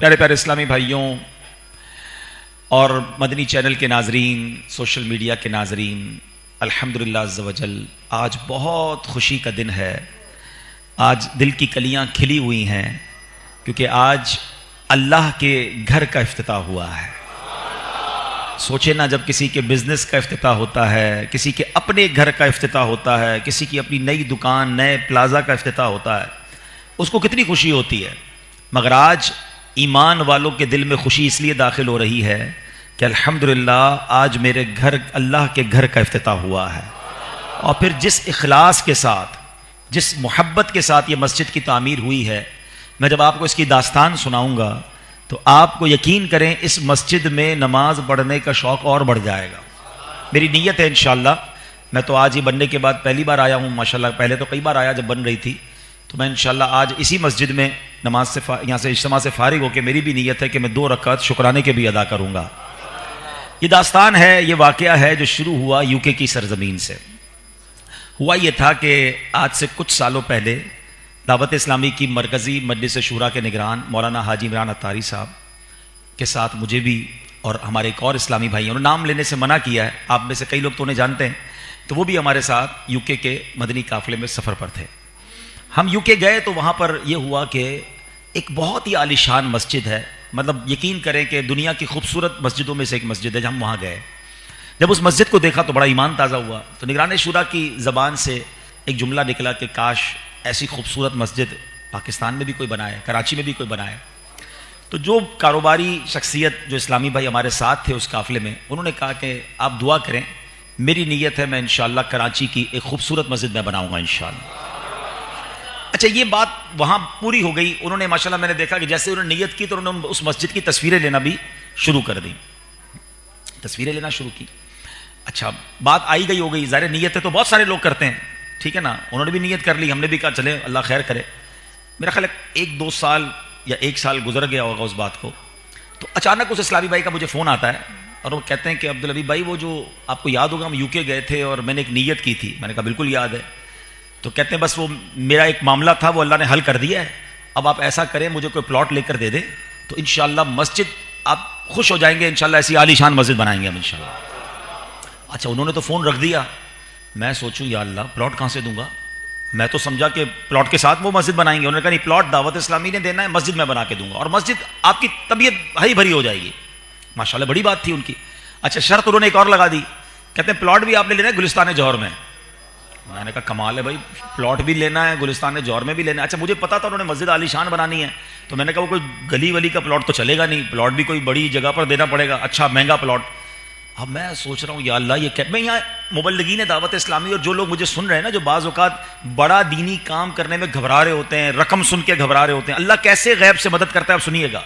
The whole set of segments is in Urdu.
پیارے پیارے اسلامی بھائیوں اور مدنی چینل کے ناظرین، سوشل میڈیا کے ناظرین، الحمدللہ عز و جل آج بہت خوشی کا دن ہے۔ آج دل کی کلیاں کھلی ہوئی ہیں کیونکہ آج اللہ کے گھر کا افتتاح ہوا ہے۔ سوچے نا، جب کسی کے بزنس کا افتتاح ہوتا ہے، کسی کے اپنے گھر کا افتتاح ہوتا ہے، کسی کی اپنی نئی دکان، نئے پلازا کا افتتاح ہوتا ہے، اس کو کتنی خوشی ہوتی ہے۔ مگر آج ایمان والوں کے دل میں خوشی اس لیے داخل ہو رہی ہے کہ الحمدللہ آج میرے گھر، اللہ کے گھر کا افتتاح ہوا ہے۔ اور پھر جس اخلاص کے ساتھ، جس محبت کے ساتھ یہ مسجد کی تعمیر ہوئی ہے، میں جب آپ کو اس کی داستان سناؤں گا تو آپ کو یقین کریں اس مسجد میں نماز پڑھنے کا شوق اور بڑھ جائے گا۔ میری نیت ہے انشاءاللہ، میں تو آج ہی بننے کے بعد پہلی بار آیا ہوں ماشاءاللہ، پہلے تو کئی بار آیا جب بن رہی تھی، تو میں انشاءاللہ آج اسی مسجد میں نماز سے یہاں سے اجتماع سے فارغ ہو کے میری بھی نیت ہے کہ میں 2 رکعت شکرانے کے بھی ادا کروں گا۔ یہ داستان ہے، یہ واقعہ ہے جو شروع ہوا UK کی سرزمین سے۔ ہوا یہ تھا کہ آج سے کچھ سالوں پہلے دعوت اسلامی کی مرکزی مجلس شورا کے نگران مولانا حاجی عمران اتاری صاحب کے ساتھ مجھے بھی اور ہمارے ایک اور اسلامی بھائی، انہوں نے نام لینے سے منع کیا ہے، آپ میں سے کئی لوگ تو انہیں جانتے ہیں، تو وہ بھی ہمارے ساتھ UK کے مدنی قافلے میں سفر پر تھے۔ ہم UK گئے تو وہاں پر یہ ہوا کہ ایک بہت ہی عالیشان مسجد ہے، مطلب یقین کریں کہ دنیا کی خوبصورت مسجدوں میں سے ایک مسجد ہے۔ جب ہم وہاں گئے، جب اس مسجد کو دیکھا تو بڑا ایمان تازہ ہوا۔ تو نگران شورا کی زبان سے ایک جملہ نکلا کہ کاش ایسی خوبصورت مسجد پاکستان میں بھی کوئی بنائے، کراچی میں بھی کوئی بنائے۔ تو جو کاروباری شخصیت، جو اسلامی بھائی ہمارے ساتھ تھے اس قافلے میں، انہوں نے کہا کہ آپ دعا کریں، میری نیت ہے میں انشاءاللہ کراچی کی ایک خوبصورت مسجد میں بناؤں گا انشاءاللہ۔ اچھا، یہ بات وہاں پوری ہو گئی۔ انہوں نے ماشاءاللہ، میں نے دیکھا کہ جیسے انہوں نے نیت کی تو انہوں نے اس مسجد کی تصویریں لینا بھی شروع کر دی، تصویریں لینا شروع کی۔ اچھا، بات آئی گئی ہو گئی، ظاہر نیت ہے تو بہت سارے لوگ کرتے ہیں، ٹھیک ہے نا، انہوں نے بھی نیت کر لی، ہم نے بھی کہا چلے اللہ خیر کرے۔ میرا خیال ہے 1-2 سال یا 1 سال گزر گیا ہوگا اس بات کو، تو اچانک اس اسلامی بھائی کا مجھے فون آتا ہے اور وہ کہتے ہیں کہ عبدالحبیب بھائی، وہ جو آپ کو یاد ہوگا ہم UK گئے تھے اور میں نے ایک نیت کی تھی۔ میں نے کہا بالکل یاد ہے۔ تو کہتے ہیں بس وہ میرا ایک معاملہ تھا وہ اللہ نے حل کر دیا ہے، اب آپ ایسا کریں مجھے کوئی پلاٹ لے کر دے دیں تو انشاءاللہ مسجد آپ خوش ہو جائیں گے، انشاءاللہ ایسی عالی شان مسجد بنائیں گے ہم انشاءاللہ۔ اچھا، انہوں نے تو فون رکھ دیا، میں سوچوں یا اللہ پلاٹ کہاں سے دوں گا، میں تو سمجھا کہ پلاٹ کے ساتھ وہ مسجد بنائیں گے۔ انہوں نے کہا نہیں، پلاٹ دعوت اسلامی نے دینا ہے، مسجد میں بنا کے دوں گا اور مسجد آپ کی طبیعت ہری بھری ہو جائے گی۔ ماشاءاللہ بڑی بات تھی ان کی۔ اچھا، شرط انہوں نے ایک اور لگا دی، کہتے ہیں پلاٹ بھی آپ نے لینا ہے گلستان جوہر میں۔ میں نے کہا کمال ہے بھائی، پلاٹ بھی لینا ہے گلستان جوہر میں بھی لینا ہے۔ اچھا، مجھے پتا تھا انہوں نے مسجد عالی شان بنانی ہے، تو میں نے کہا وہ کوئی گلی ولی کا پلاٹ تو چلے گا نہیں، پلاٹ بھی کوئی بڑی جگہ پر دینا پڑے گا، اچھا مہنگا پلاٹ۔ اب میں سوچ رہا ہوں یا اللہ، یہ میں یہاں مبلغین دعوت اسلامی اور جو لوگ مجھے سن رہے ہیں نا، جو بعض اوقات بڑا دینی کام کرنے میں گھبرا رہے ہوتے ہیں، رقم سن کے گھبرا رہے ہوتے ہیں، اللہ کیسے غیب سے مدد کرتا ہے آپ سنیے گا۔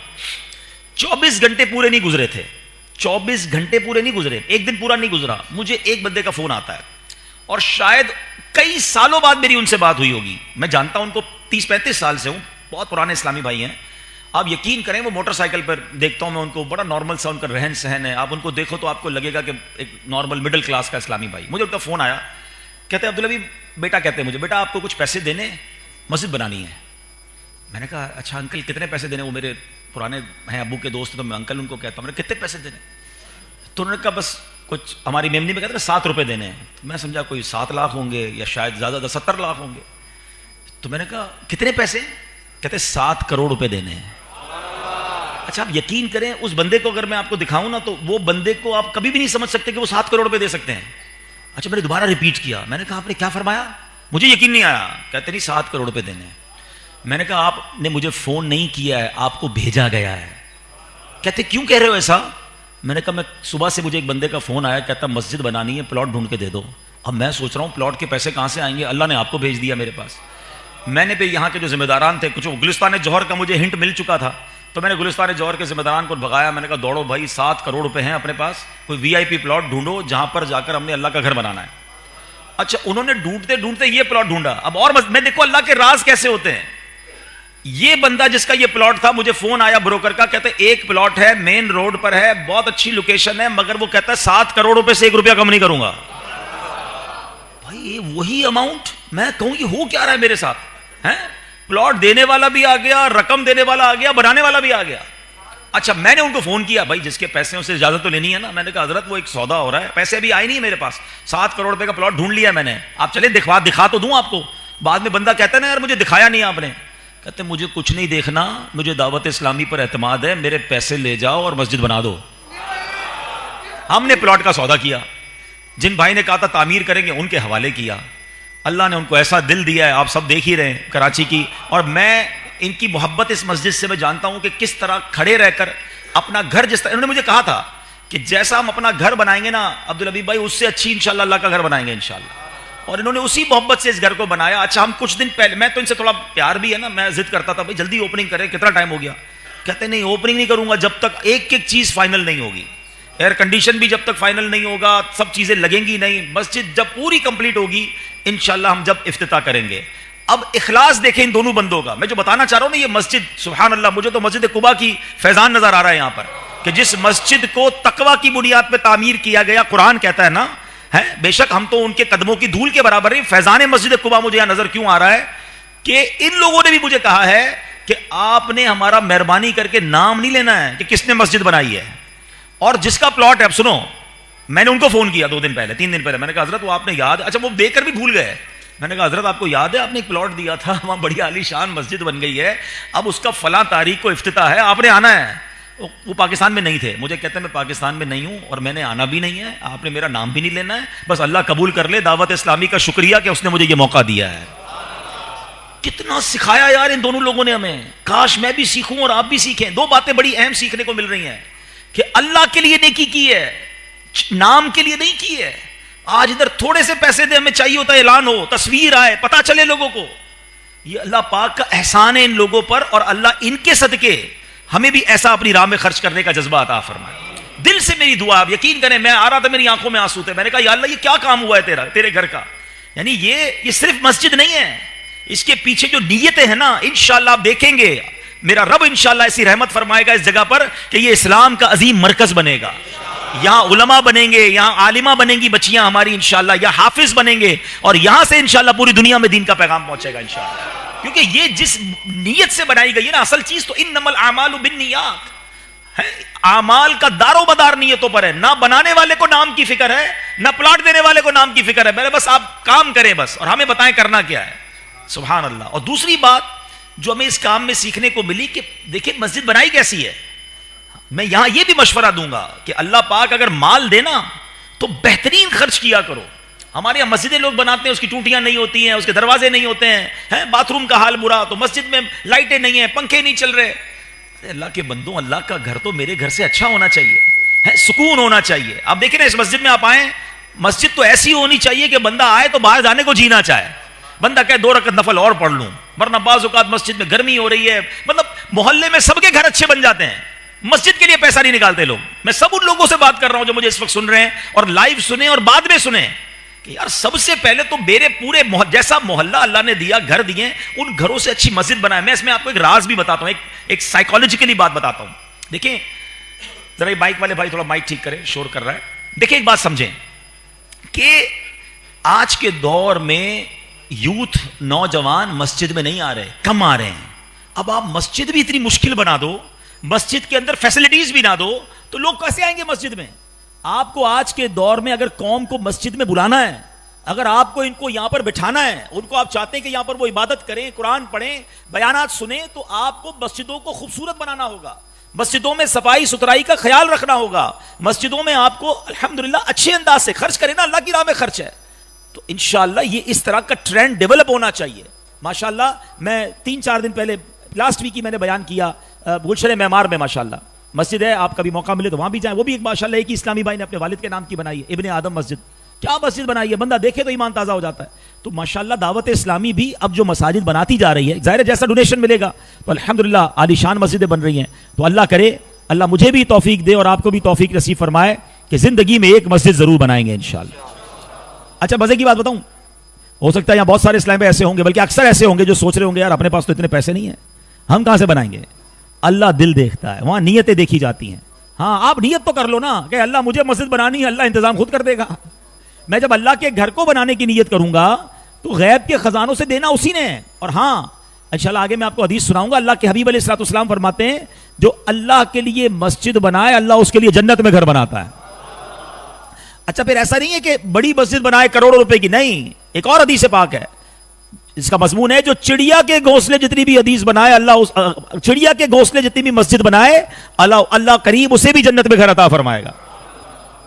24 گھنٹے پورے نہیں گزرے تھے، 24 گھنٹے پورے نہیں گزرے، ایک دن پورا نہیں گزرا، مجھے ایک بندے کا فون آتا ہے اور شاید کئی سالوں بعد میری ان سے بات ہوئی ہوگی۔ میں جانتا ہوں ان کو 30-35 سال سے ہوں، بہت پرانے اسلامی بھائی ہیں۔ آپ یقین کریں، وہ موٹر سائیکل پر دیکھتا ہوں میں ان کو، بڑا نارمل سا ان کا رہن سہن ہے، آپ ان کو دیکھو تو آپ کو لگے گا کہ ایک نارمل مڈل کلاس کا اسلامی بھائی۔ مجھے ان کا فون آیا، کہتے ہیں عبدالحبیب بیٹا، کہتے ہیں مجھے بیٹا آپ کو کچھ پیسے دینے، مسجد بنانی ہے۔ میں نے کہا اچھا انکل کتنے پیسے دینے؟ وہ میرے پرانے ہیں، ابو کے دوست، تو میں انکل ان کو کہتا ہوں، میں نے کتنے پیسے دینے؟ تو انہوں نے کہا بس کچھ ہماری میمنی میں کہتے ہیں 7 روپے دینے ہیں۔ میں سمجھا کوئی 7 لاکھ ہوں گے یا شاید زیادہ 70 لاکھ ہوں گے۔ تو میں نے کہا کتنے پیسے؟ کہتے 7 کروڑ روپے دینے ہیں۔ اچھا، آپ یقین کریں اس بندے کو اگر میں آپ کو دکھاؤں نا تو وہ بندے کو آپ کبھی بھی نہیں سمجھ سکتے کہ وہ 7 کروڑ روپے دے سکتے ہیں۔ اچھا، میں نے دوبارہ ریپیٹ کیا، میں نے کہا آپ نے کیا فرمایا؟ مجھے یقین نہیں آیا۔ کہتے نہیں 7 کروڑ روپے دینے ہیں۔ میں نے کہا آپ نے مجھے فون نہیں کیا ہے، آپ کو بھیجا گیا ہے۔ کہتے کیوں کہہ رہے ہو ایسا؟ میں نے کہا میں صبح سے مجھے ایک بندے کا فون آیا، کہتا مسجد بنانی ہے، پلاٹ ڈھونڈ کے دے دو۔ اب میں سوچ رہا ہوں پلاٹ کے پیسے کہاں سے آئیں گے، اللہ نے آپ کو بھیج دیا میرے پاس۔ میں نے پھر یہاں کے جو ذمہ داران تھے، کچھ گلستان جوہر کا مجھے ہنٹ مل چکا تھا، تو میں نے گلستان جوہر کے ذمہ داران کو بھگایا۔ میں نے کہا دوڑو بھائی، 7 کروڑ روپے ہیں اپنے پاس، کوئی VIP پلاٹ ڈھونڈو جہاں پر جا کر ہم نے اللہ کا گھر بنانا ہے۔ اچھا، انہوں نے ڈھونڈتے ڈھونڈتے یہ پلاٹ ڈھونڈا۔ اب اور میں دیکھو اللہ کے راز کیسے ہوتے ہیں۔ یہ بندہ جس کا یہ پلاٹ تھا، مجھے فون آیا بروکر کا، کہتے ایک پلاٹ ہے، مین روڈ پر ہے، بہت اچھی لوکیشن ہے، مگر وہ کہتا ہے 7 کروڑ روپے سے 1 روپیہ کم نہیں کروں گا۔ بھائی وہی اماؤنٹ، میں کہوں یہ ہو کیا رہا ہے میرے ساتھ؟ پلاٹ دینے والا بھی آ گیا، رقم دینے والا آ گیا، بنانے والا بھی آ گیا۔ اچھا میں نے ان کو فون کیا، بھائی جس کے پیسے سے اجازت تو لینی ہے نا. میں نے کہا حضرت وہ ایک سودا ہو رہا ہے، پیسے ابھی آئے نہیں ہے میرے پاس، 7 کروڑ روپے کا پلاٹ ڈھونڈ لیا میں نے، آپ چلے دکھا تو دوں آپ کو. بعد میں بندہ کہتا ہے نا یار مجھے دکھایا نہیں آپ نے. کہتے مجھے کچھ نہیں دیکھنا، مجھے دعوت اسلامی پر اعتماد ہے، میرے پیسے لے جاؤ اور مسجد بنا دو. ہم نے پلاٹ کا سودا کیا، جن بھائی نے کہا تھا تعمیر کریں گے ان کے حوالے کیا. اللہ نے ان کو ایسا دل دیا ہے، آپ سب دیکھ ہی رہے ہیں کراچی کی. اور میں ان کی محبت اس مسجد سے میں جانتا ہوں کہ کس طرح کھڑے رہ کر اپنا گھر، جس طرح انہوں نے مجھے کہا تھا کہ جیسا ہم اپنا گھر بنائیں گے نا عبدالحبیب بھائی، اس سے اچھی انشاءاللہ اللہ کا گھر بنائیں گے انشاءاللہ. اور انہوں نے اسی محبت سے اس گھر کو بنایا. اچھا ہم کچھ دن پہلے، میں تو ان سے تھوڑا پیار بھی ہے نا، میں ضد کرتا تھا بھائی جلدی اوپننگ کریں، کتنا ٹائم ہو گیا. کہتے نہیں اوپننگ نہیں کروں گا جب تک ایک ایک چیز فائنل نہیں ہوگی، ایئر کنڈیشن بھی جب تک فائنل نہیں ہوگا، سب چیزیں لگیں گی نہیں. مسجد جب پوری کمپلیٹ ہوگی انشاءاللہ ہم جب افتتاح کریں گے. اب اخلاص دیکھیں ان دونوں بندوں کا. میں جو بتانا چاہ رہا ہوں نا، یہ مسجد سبحان اللہ، مجھے تو مسجد قباء کی فیضان نظر آ رہا ہے یہاں پر، کہ جس مسجد کو تقوی کی بنیاد پہ تعمیر کیا گیا، قرآن کہتا ہے نا، ہے بے شک ہم تو ان کے قدموں کی دھول کے برابر ہیں. فیضان مسجد قباء مجھے یہاں نظر کیوں آ رہا ہے کہ ان لوگوں نے بھی مجھے کہا ہے کہ آپ نے ہمارا مہربانی کر کے نام نہیں لینا ہے کہ کس نے مسجد بنائی ہے اور جس کا پلاٹ ہے. اب سنو، میں نے ان کو فون کیا 2 دن پہلے 3 دن پہلے، میں نے کہا حضرت وہ آپ نے یاد، اچھا وہ دیکھ کر بھی بھول گئے. میں نے کہا حضرت آپ کو یاد ہے آپ نے ایک پلاٹ دیا تھا، وہاں بڑی عالی شان مسجد بن گئی ہے، اب اس کا فلاں تاریخ کو افتتاح ہے، آپ نے آنا ہے. وہ پاکستان میں نہیں تھے، مجھے کہتے ہیں میں پاکستان میں نہیں ہوں اور میں نے آنا بھی نہیں ہے، آپ نے میرا نام بھی نہیں لینا ہے، بس اللہ قبول کر لے. دعوت اسلامی کا شکریہ کہ اس نے مجھے یہ موقع دیا ہے. کتنا سکھایا یار ان دونوں لوگوں نے ہمیں. کاش میں بھی سیکھوں اور آپ بھی سیکھیں. 2 باتیں بڑی اہم سیکھنے کو مل رہی ہیں کہ اللہ کے لیے نیکی کی ہے، نام کے لیے نہیں کی ہے. آج ادھر تھوڑے سے پیسے دے، ہمیں چاہیے ہوتا ہے اعلان ہو، تصویر آئے، پتہ چلے لوگوں کو. یہ اللہ پاک کا احسان ہے ان لوگوں پر، اور اللہ ان کے صدقے ہمیں بھی ایسا اپنی راہ میں خرچ کرنے کا جذبہ عطا فرمائے. دل سے میری دعا، آپ یقین کریں میں آ رہا تھا میری آنکھوں میں آنسو تھے. میں نے کہا یا اللہ یہ کیا کام ہوا ہے تیرے گھر کا. یعنی یہ صرف مسجد نہیں ہے، اس کے پیچھے جو نیتیں ہیں نا، انشاءاللہ آپ دیکھیں گے میرا رب انشاءاللہ ایسی رحمت فرمائے گا اس جگہ پر کہ یہ اسلام کا عظیم مرکز بنے گا. یہاں علماء بنیں گے، یہاں عالمہ بنیں گی بچیاں ہماری انشاءاللہ، یا حافظ بنیں گے، اور یہاں سے انشاءاللہ پوری دنیا میں دین کا پیغام پہنچے گا انشاءاللہ. کیونکہ یہ جس نیت سے بنائی گئی ہے نا، اصل چیز تو انما الاعمال بالنیات ہے. اعمال کا دار و مدار نیتوں پر ہے. نہ بنانے والے کو نام کی فکر ہے، نہ پلاٹ دینے والے کو نام کی فکر ہے. میرے بس آپ کام کریں بس، اور ہمیں بتائیں کرنا کیا ہے. سبحان اللہ. اور دوسری بات جو ہمیں اس کام میں سیکھنے کو ملی کہ دیکھیں مسجد بنائی کیسی ہے. میں یہاں یہ بھی مشورہ دوں گا کہ اللہ پاک اگر مال دینا تو بہترین خرچ کیا کرو. ہمارے یہاں مسجدیں لوگ بناتے ہیں، اس کی ٹوٹیاں نہیں ہوتی ہیں، اس کے دروازے نہیں ہوتے ہیں، باتھ روم کا حال برا، تو مسجد میں لائٹیں نہیں ہیں، پنکھے نہیں چل رہے. اللہ کے بندوں، اللہ کا گھر تو میرے گھر سے اچھا ہونا چاہیے، سکون ہونا چاہیے. آپ دیکھیں نا اس مسجد میں آپ آئیں، مسجد تو ایسی ہونی چاہیے کہ بندہ آئے تو باہر جانے کو جینا چاہے. بندہ کہے 2 رکعت نفل اور پڑھ لوں. ورنہ بعض اوقات مسجد میں گرمی ہو رہی ہے، مطلب محلے میں سب کے گھر اچھے بن جاتے ہیں، مسجد کے لیے پیسہ نہیں نکالتے لوگ. میں سب ان لوگوں سے بات کر رہا ہوں جو مجھے اس وقت سن رہے ہیں اور لائیو سنیں اور بعد میں سنیں کہ یار سب سے پہلے تو میرے پورے جیسا محلہ اللہ نے دیا، گھر دیے، ان گھروں سے اچھی مسجد بنائے. میں اس میں آپ کو ایک راز بھی بتاتا ہوں، ایک سائیکالوجیکلی بات بتاتا ہوں. دیکھیں ذرا یہ بائک والے بھائی تھوڑا مائک ٹھیک کریں، شور کر رہا ہے. دیکھیں ایک بات سمجھیں کہ آج کے دور میں یوتھ نوجوان مسجد میں نہیں آ رہے، کم آ رہے ہیں. اب آپ مسجد بھی اتنی مشکل بنا دو، مسجد کے اندر فیسلٹیز بھی نہ دو، تو لوگ کیسے آئیں گے مسجد میں؟ آپ کو آج کے دور میں اگر قوم کو مسجد میں بلانا ہے، اگر آپ کو ان کو یہاں پر بٹھانا ہے، ان کو آپ چاہتے ہیں کہ یہاں پر وہ عبادت کریں، قرآن پڑھیں، بیانات سنیں، تو آپ کو مسجدوں کو خوبصورت بنانا ہوگا، مسجدوں میں صفائی ستھرائی کا خیال رکھنا ہوگا، مسجدوں میں آپ کو الحمدللہ اچھے انداز سے خرچ کریں نا، اللہ کی راہ میں خرچ ہے. تو انشاءاللہ یہ اس طرح کا ٹرینڈ ڈیولپ ہونا چاہیے. ماشاءاللہ میں 3-4 دن پہلے لاسٹ ویک ہی میں نے بیان کیا گلشن معمار میں ماشاءاللہ مسجد ہے، آپ کبھی موقع ملے تو وہاں بھی جائیں. وہ بھی ایک ماشاءاللہ ایک اسلامی بھائی نے اپنے والد کے نام کی بنائی ہے، ابن آدم مسجد. کیا مسجد بنائی ہے، بندہ دیکھے تو ایمان تازہ ہو جاتا ہے. تو ماشاءاللہ دعوت اسلامی بھی اب جو مساجد بناتی جا رہی ہے، ظاہر ہے جیسا ڈونیشن ملے گا تو الحمدللہ عالی شان مسجدیں بن رہی ہیں. تو اللہ کرے اللہ مجھے بھی توفیق دے اور آپ کو بھی توفیق نصیب فرمائے کہ زندگی میں ایک مسجد ضرور بنائیں گے انشاءاللہ. اچھا مزے کی بات بتاؤں، ہو سکتا ہے یہاں بہت سارے اسلام ایسے ہوں گے، بلکہ اکثر ایسے ہوں گے جو سوچ رہے ہوں گے یار اپنے پاس تو اتنے پیسے نہیں ہیں، ہم کہاں سے بنائیں گے. اللہ دل دیکھتا ہے، وہاں نیتیں دیکھی جاتی ہیں. ہاں آپ نیت تو کر لو نا کہ اللہ مجھے مسجد بنانی ہے، اللہ انتظام خود کر دے گا. میں جب اللہ کے گھر کو بنانے کی نیت کروں گا تو غیب کے خزانوں سے دینا اسی نے ہے. اور ہاں انشاءاللہ آگے میں آپ کو حدیث سناؤں گا. اللہ کے حبیب علیہ الصلوۃ والسلام فرماتے ہیں جو اللہ کے لیے مسجد بنائے اللہ اس کے لیے جنت میں گھر بناتا ہے. اچھا پھر ایسا نہیں ہے کہ بڑی مسجد بنائے کروڑوں روپے کی, نہیں. ایک اور حدیث پاک ہے, اس کا مضمون ہے جو چڑیا کے گھونسلے جتنی بھی حدیث بنائے اللہ چڑیا کے گھونسلے جتنی بھی مسجد بنائے اللہ قریب اسے بھی جنت میں گھر عطا فرمائے گا.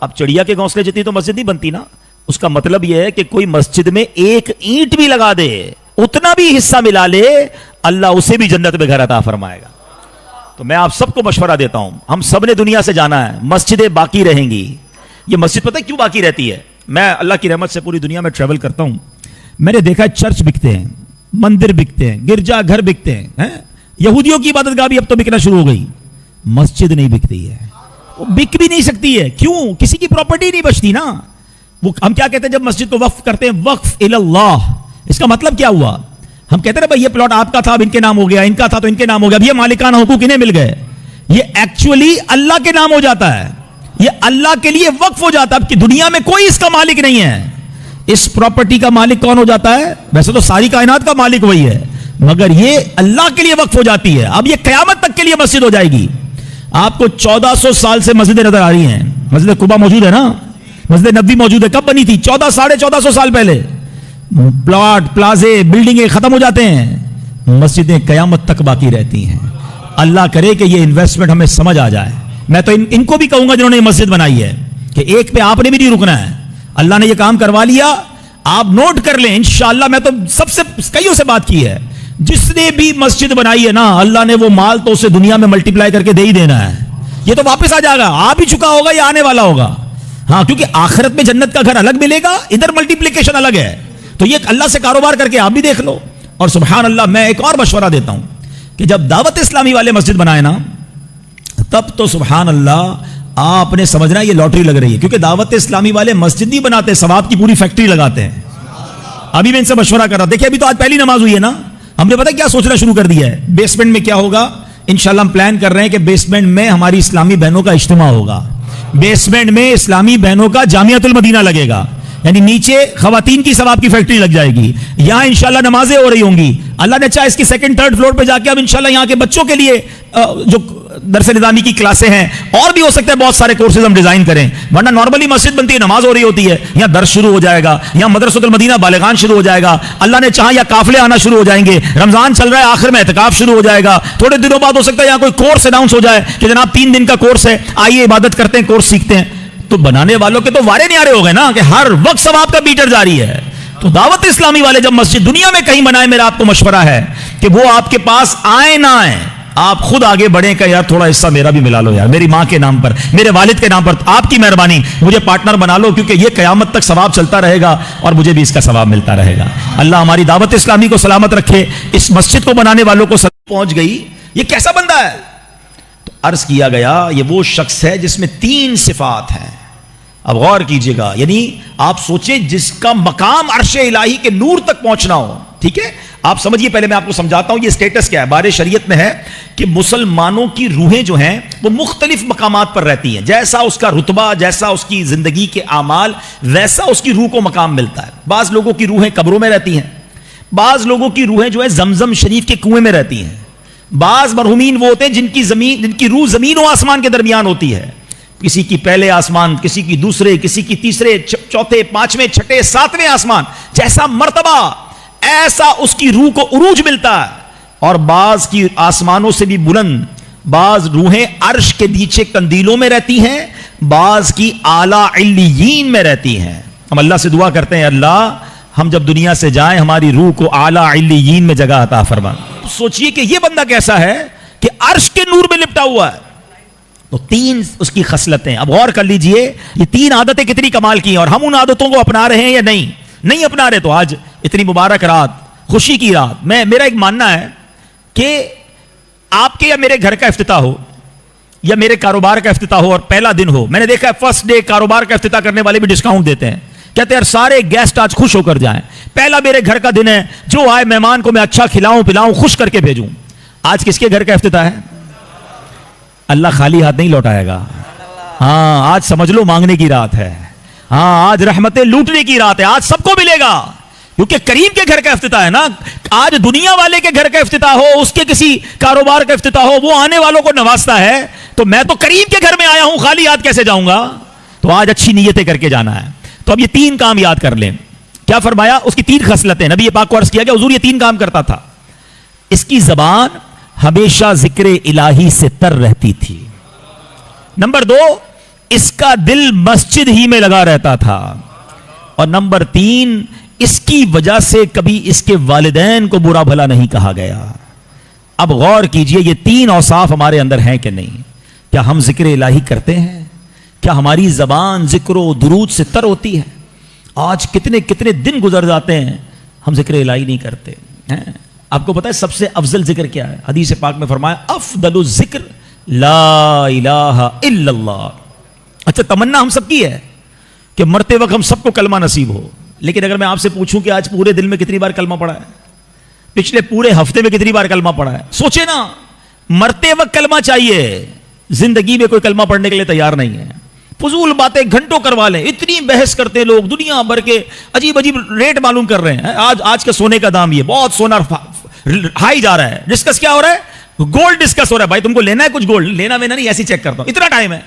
اب چڑیا کے گھونسلے جتنی تو مسجد نہیں بنتی نا, اس کا مطلب یہ ہے کہ کوئی مسجد میں ایک اینٹ بھی لگا دے, اتنا بھی حصہ ملا لے, اللہ اسے بھی جنت میں گھر عطا فرمائے گا. تو میں آپ سب کو مشورہ دیتا ہوں, ہم سب نے دنیا سے جانا ہے, مسجدیں باقی رہیں گی. یہ مسجد پتہ ہے کیوں باقی رہتی ہے؟ میں اللہ کی رحمت سے پوری دنیا میں ٹریول کرتا ہوں, میں نے دیکھا چرچ بکتے ہیں, مندر بکتے ہیں, گرجا گھر بکتے ہیں, یہودیوں کی عبادت گاہ بھی اب تو بکنا شروع ہو گئی, مسجد نہیں بکتی ہے, وہ بک بھی نہیں سکتی ہے. کیوں؟ کسی کی پراپرٹی نہیں بچتی نا. وہ ہم کیا کہتے ہیں جب مسجد کو وقف کرتے ہیں, وقف اللہ. اس کا مطلب کیا ہوا؟ ہم کہتے ہیں بھائی یہ پلاٹ آپ کا تھا اب ان کے نام ہو گیا, ان کا تھا تو ان کے نام ہو گیا, اب یہ مالکانہ حقوق انہیں مل گئے. یہ ایکچولی اللہ کے نام ہو جاتا ہے, یہ اللہ کے لیے وقف ہو جاتا ہے. اب کی دنیا میں کوئی اس کا مالک نہیں ہے. اس پراپرٹی کا مالک کون ہو جاتا ہے؟ ویسے تو ساری کائنات کا مالک وہی ہے, مگر یہ اللہ کے لیے وقف ہو جاتی ہے. اب یہ قیامت تک کے لیے مسجد ہو جائے گی. آپ کو 1400 سال سے مسجدیں نظر آ رہی ہیں. مسجد قباء موجود ہے نا, مسجد نبوی موجود ہے. کب بنی تھی؟ 1400 سال پہلے. پلاٹ پلازے بلڈنگیں ختم ہو جاتے ہیں, مسجدیں قیامت تک باقی رہتی ہیں. اللہ کرے کہ یہ انویسٹمنٹ ہمیں سمجھ آ جائے. میں تو ان کو بھی کہوں گا جنہوں نے یہ مسجد بنائی ہے کہ ایک پہ آپ نے بھی نہیں رکنا ہے. اللہ نے یہ کام کروا لیا, آپ نوٹ کر لیں انشاءاللہ. میں تو سب سے کئیوں سے بات کی ہے, جس نے بھی مسجد بنائی ہے نا, اللہ نے وہ مال تو اسے دنیا میں ملٹی پلائی کر کے دے ہی دینا ہے. یہ تو واپس آ جائے گا, آ بھی چکا ہوگا یا آنے والا ہوگا. ہاں, کیونکہ آخرت میں جنت کا گھر الگ ملے گا, ادھر ملٹیپلیکیشن الگ ہے. تو یہ اللہ سے کاروبار کر کے آپ بھی دیکھ لو. اور سبحان اللہ, میں ایک اور مشورہ دیتا ہوں کہ جب دعوت اسلامی والے مسجد بنائے نا, تب تو سبحان اللہ آپ نے سمجھنا یہ لاٹری لگ رہی ہے. کیونکہ دعوت اسلامی والے مسجد نہیں بناتے, ثواب کی پوری فیکٹری لگاتے ہیں. ابھی میں ان سے مشورہ کر رہا, دیکھیں ابھی تو آج پہلی نماز ہوئی ہے نا, ہم نے پتہ کیا سوچنا شروع کر دیا ہے, بیسمنٹ میں کیا ہوگا. انشاءاللہ ہم پلان کر رہے ہیں کہ بیسمنٹ میں ہماری اسلامی بہنوں کا اجتماع ہوگا. بیسمنٹ میں اسلامی بہنوں کا جامعۃ المدینہ لگے گا, یعنی نیچے خواتین کی ثواب کی فیکٹری لگ جائے گی. یہاں انشاءاللہ نمازیں ہو رہی ہوں گی. اللہ نے چاہا اس کی سیکنڈ تھرڈ فلور پہ جا کے اب انشاءاللہ یہاں کے بچوں کے لیے جو درس نظامی کی کلاسیں ہیں, اور بھی ہو سکتا ہے بہت سارے کورسز ہم ڈیزائن کریں. ورنہ نارملی مسجد بنتی ہے, نماز ہو رہی ہوتی ہے, یہاں درس شروع ہو جائے گا, یہاں مدرسۃ المدینہ بالغان شروع ہو جائے گا. اللہ نے چاہا یا قافلے آنا شروع ہو جائیں گے. رمضان چل رہا ہے, آخر میں اعتکاف شروع ہو جائے گا. تھوڑے دنوں بعد ہو سکتا ہے یہاں کوئی کورس اناؤنس ہو جائے کہ جناب 3 دن کا کورس ہے, آئیے عبادت کرتے ہیں, کورس سیکھتے ہیں. تو بنانے والوں کے تو وارے نیارے ہو گئے نا کہ ہر وقت ثواب کا میٹر جاری ہے. تو دعوت اسلامی والے جب مسجد دنیا میں کہیں بنائے, میرا آپ کو مشورہ ہے کہ وہ آپ کے پاس آئے نہ آئے, آپ خود آگے بڑھیں کہ یار تھوڑا حصہ میرا بھی ملا لو یار, میری ماں کے نام پر, میرے والد کے نام پر, آپ کی مہربانی مجھے پارٹنر بنا لو, کیونکہ یہ قیامت تک ثواب چلتا رہے گا اور مجھے بھی اس کا ثواب ملتا رہے گا. اللہ ہماری دعوت اسلامی کو سلامت رکھے. اس مسجد کو بنانے والوں کو پہنچ گئی یہ کیسا بندہ ہے, تو عرض کیا گیا یہ وہ شخص ہے جس میں 3 صفات ہیں. اب غور کیجئے گا, یعنی آپ سوچیں جس کا مقام عرش الہی کے نور تک پہنچنا ہو. ٹھیک ہے, آپ سمجھیے, پہلے میں آپ کو سمجھاتا ہوں یہ سٹیٹس کیا ہے. بارے شریعت میں ہے کہ مسلمانوں کی روحیں جو ہیں وہ مختلف مقامات پر رہتی ہیں. جیسا اس کا رتبہ, جیسا اس کی زندگی کے اعمال, ویسا اس کی روح کو مقام ملتا ہے. بعض لوگوں کی روحیں قبروں میں رہتی ہیں, بعض لوگوں کی روحیں جو ہے زمزم شریف کے کنویں میں رہتی ہیں, بعض مرحومین وہ ہوتے ہیں جن کی روح زمین و آسمان کے درمیان ہوتی ہے. کسی کی پہلے آسمان, کسی کی دوسرے, کسی کی تیسرے, چوتھے, 5ویں, 6ٹھے, 7ویں آسمان. جیسا مرتبہ ایسا اس کی روح کو عروج ملتا ہے. اور بعض کی آسمانوں سے بھی بلند, بعض روحیں عرش کے نیچے کندیلوں میں رہتی ہیں, بعض کی اعلیٰ علیین میں رہتی ہیں. ہم اللہ سے دعا کرتے ہیں اللہ ہم جب دنیا سے جائیں ہماری روح کو اعلیٰ علیین میں جگہ عطا فرما. سوچئے کہ یہ بندہ کیسا ہے کہ عرش کے نور میں لپٹا ہوا ہے. تو 3 اس کی خصلتیں. اب غور کر لیجئے یہ 3 عادتیں کتنی کمال کی ہیں, اور ہم ان عادتوں کو اپنا رہے ہیں یا نہیں اپنا رہے. تو آج اتنی مبارک رات, خوشی کی رات, میرا ایک ماننا ہے کہ آپ کے یا میرے گھر کا افتتاح ہو یا میرے کاروبار کا افتتاح ہو اور پہلا دن ہو, میں نے دیکھا ہے فرسٹ ڈے کاروبار کا افتتاح کرنے والے بھی ڈسکاؤنٹ دیتے ہیں, کہتے ہیں سارے گیسٹ آج خوش ہو کر جائیں, پہلا میرے گھر کا دن ہے, جو آئے مہمان کو میں اچھا کھلاؤں پلاؤں, خوش کر کے بھیجوں. آج کس کے گھر کا افتتاح ہے؟ اللہ خالی ہاتھ نہیں لوٹائے گا. ہاں آج سمجھ لو مانگنے کی رات ہے, ہاں آج رحمتیں لوٹنے کی رات ہے, آج سب کو ملے گا. کیونکہ کریم کے گھر کا افتتاح ہے نا. آج دنیا والے کے گھر کا افتتاح ہو, اس کے کسی کاروبار کا افتتاح ہو, وہ آنے والوں کو نوازتا ہے, تو میں تو کریم کے گھر میں آیا ہوں, خالی ہاتھ کیسے جاؤں گا؟ تو آج اچھی نیتیں کر کے جانا ہے. تو اب یہ 3 کام یاد کر لیں. کیا فرمایا؟ اس کی 3 خصلتیں. نبی پاک کو عرض کیا کہ حضور یہ 3 کام کرتا تھا. اس کی زبان ہمیشہ ذکر الہی سے تر رہتی تھی. نمبر 2, اس کا دل مسجد ہی میں لگا رہتا تھا. اور نمبر 3, اس کی وجہ سے کبھی اس کے والدین کو برا بھلا نہیں کہا گیا. اب غور کیجئے یہ 3 اوصاف ہمارے اندر ہیں کہ نہیں؟ کیا ہم ذکر الہی کرتے ہیں؟ کیا ہماری زبان ذکر و درود سے تر ہوتی ہے؟ آج کتنے کتنے دن گزر جاتے ہیں ہم ذکر الہی نہیں کرتے ہیں. آپ کو پتا ہے سب سے افضل ذکر کیا ہے؟ حدیث پاک میں فرمایا افضل الذکر لا الہ الا اللہ. اچھا تمنا ہم سب کی ہے کہ مرتے وقت ہم سب کو کلمہ نصیب ہو, لیکن اگر میں آپ سے پوچھوں کہ آج پورے دن میں کتنی بار کلمہ پڑھا ہے, پچھلے پورے ہفتے میں کتنی بار کلمہ پڑھا ہے؟ سوچے نا. مرتے وقت کلمہ چاہیے, زندگی میں کوئی کلمہ پڑھنے کے لیے تیار نہیں ہے. فضول باتیں گھنٹوں کروا لیں, اتنی بحث کرتے لوگ, دنیا بھر کے عجیب عجیب ریٹ معلوم کر رہے ہیں. آج کا سونے کا دام یہ بہت سونا ہائی جا رہا ہے. ڈسکس کیا ہو رہا ہے؟ گولڈ ڈسکس ہو رہا ہے. بھائی تم کو لینا ہے کچھ گولڈ؟ لینا میں نہیں, ایسی چیک کرتا ہوں. اتنا ٹائم ہے.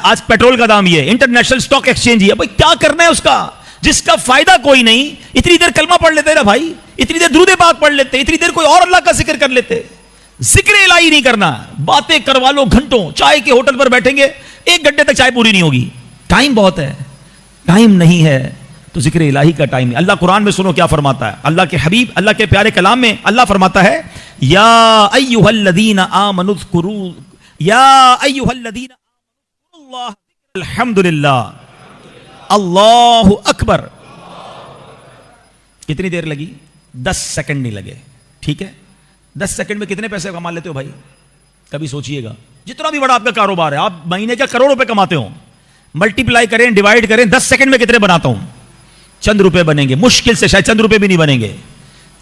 آج پیٹرول کا دام یہ, انٹرنیشنل اسٹاک ایکسچینج یہ. بھائی کیا کرنا ہے اس کا جس کا فائدہ کوئی نہیں؟ اتنی دیر کلمہ پڑھ لیتے نا بھائی, اتنی دیر درود پاک پڑھ لیتے, اتنی دیر کوئی اور اللہ کا ذکر کر لیتے. ذکر الہی نہیں کرنا, باتیں کروا لو گھنٹوں. چائے کے ہوٹل پر بیٹھیں گے 1 گھنٹے تک چائے پوری نہیں ہوگی. ٹائم بہت ہے, ٹائم نہیں ہے تو ذکر الہی کا ٹائم ہے. اللہ قرآن میں سنو کیا فرماتا ہے. اللہ کے حبیب, اللہ کے پیارے کلام میں اللہ فرماتا ہے یا ایھا الذین آمنوا اذکروا, یا ایھا الذین آمنوا اللہ الحمدللہ اللہ اکبر. کتنی دیر لگی؟ 10 سیکنڈ نہیں لگے. ٹھیک ہے, 10 سیکنڈ میں کتنے پیسے کما لیتے ہو بھائی؟ کبھی سوچئے گا. جتنا بھی بڑا آپ کا کاروبار ہے, آپ مہینے کا کروڑ روپے کماتے ہو, ملٹیپلائی کریں, ڈیوائڈ کریں, 10 سیکنڈ میں کتنے بناتا ہوں؟ چند روپے بنیں گے, مشکل سے شاید چند روپے بھی نہیں بنیں گے.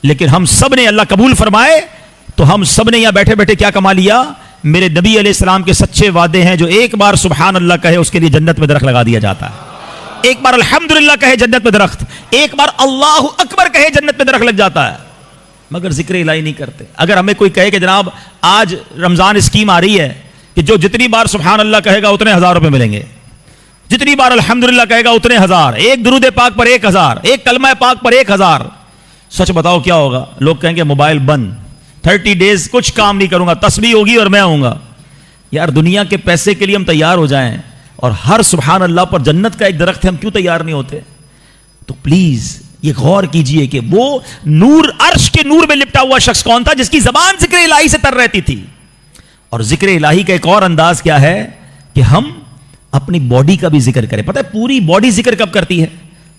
لیکن ہم سب نے, اللہ قبول فرمائے, تو ہم سب نے یہاں بیٹھے بیٹھے کیا کما لیا؟ میرے نبی علیہ السلام کے سچے وعدے ہیں, جو ایک بار سبحان اللہ کہے اس کے لیے جنت میں درخت لگا دیا جاتا ہے. ایک بار الحمدللہ کہے جنت میں درخت, ایک بار اللہ اکبر کہے جنت میں درخت لگ جاتا ہے. مگر ذکر الہی نہیں کرتے. اگر ہمیں کوئی کہے کہ جناب آج رمضان اسکیم آ رہی ہے کہ جو جتنی بار سبحان اللہ کہے گا اتنے 1000 روپے ملیں گے, جتنی بار الحمدللہ کہے گا اتنے 1000, ایک درود پاک پر 1000, ایک کلمہ پاک پر 1000. سچ بتاؤ کیا ہوگا؟ لوگ کہیں گے موبائل بند, 30 ڈیز کچھ کام نہیں کروں گا, تسبیح ہوگی اور میں آؤں گا. یار دنیا کے پیسے کے لیے ہم تیار ہو جائیں, اور ہر سبحان اللہ پر جنت کا ایک درخت ہے, ہم کیوں تیار نہیں ہوتے؟ تو پلیز یہ غور کیجئے کہ وہ نور, عرش کے نور میں لپٹا ہوا شخص کون تھا جس کی زبان ذکر الہی سے تر رہتی تھی. اور ذکر الہی کا ایک اور انداز کیا ہے کہ ہم اپنی باڈی کا بھی ذکر کریں. پتہ ہے پوری باڈی ذکر کب کرتی ہے؟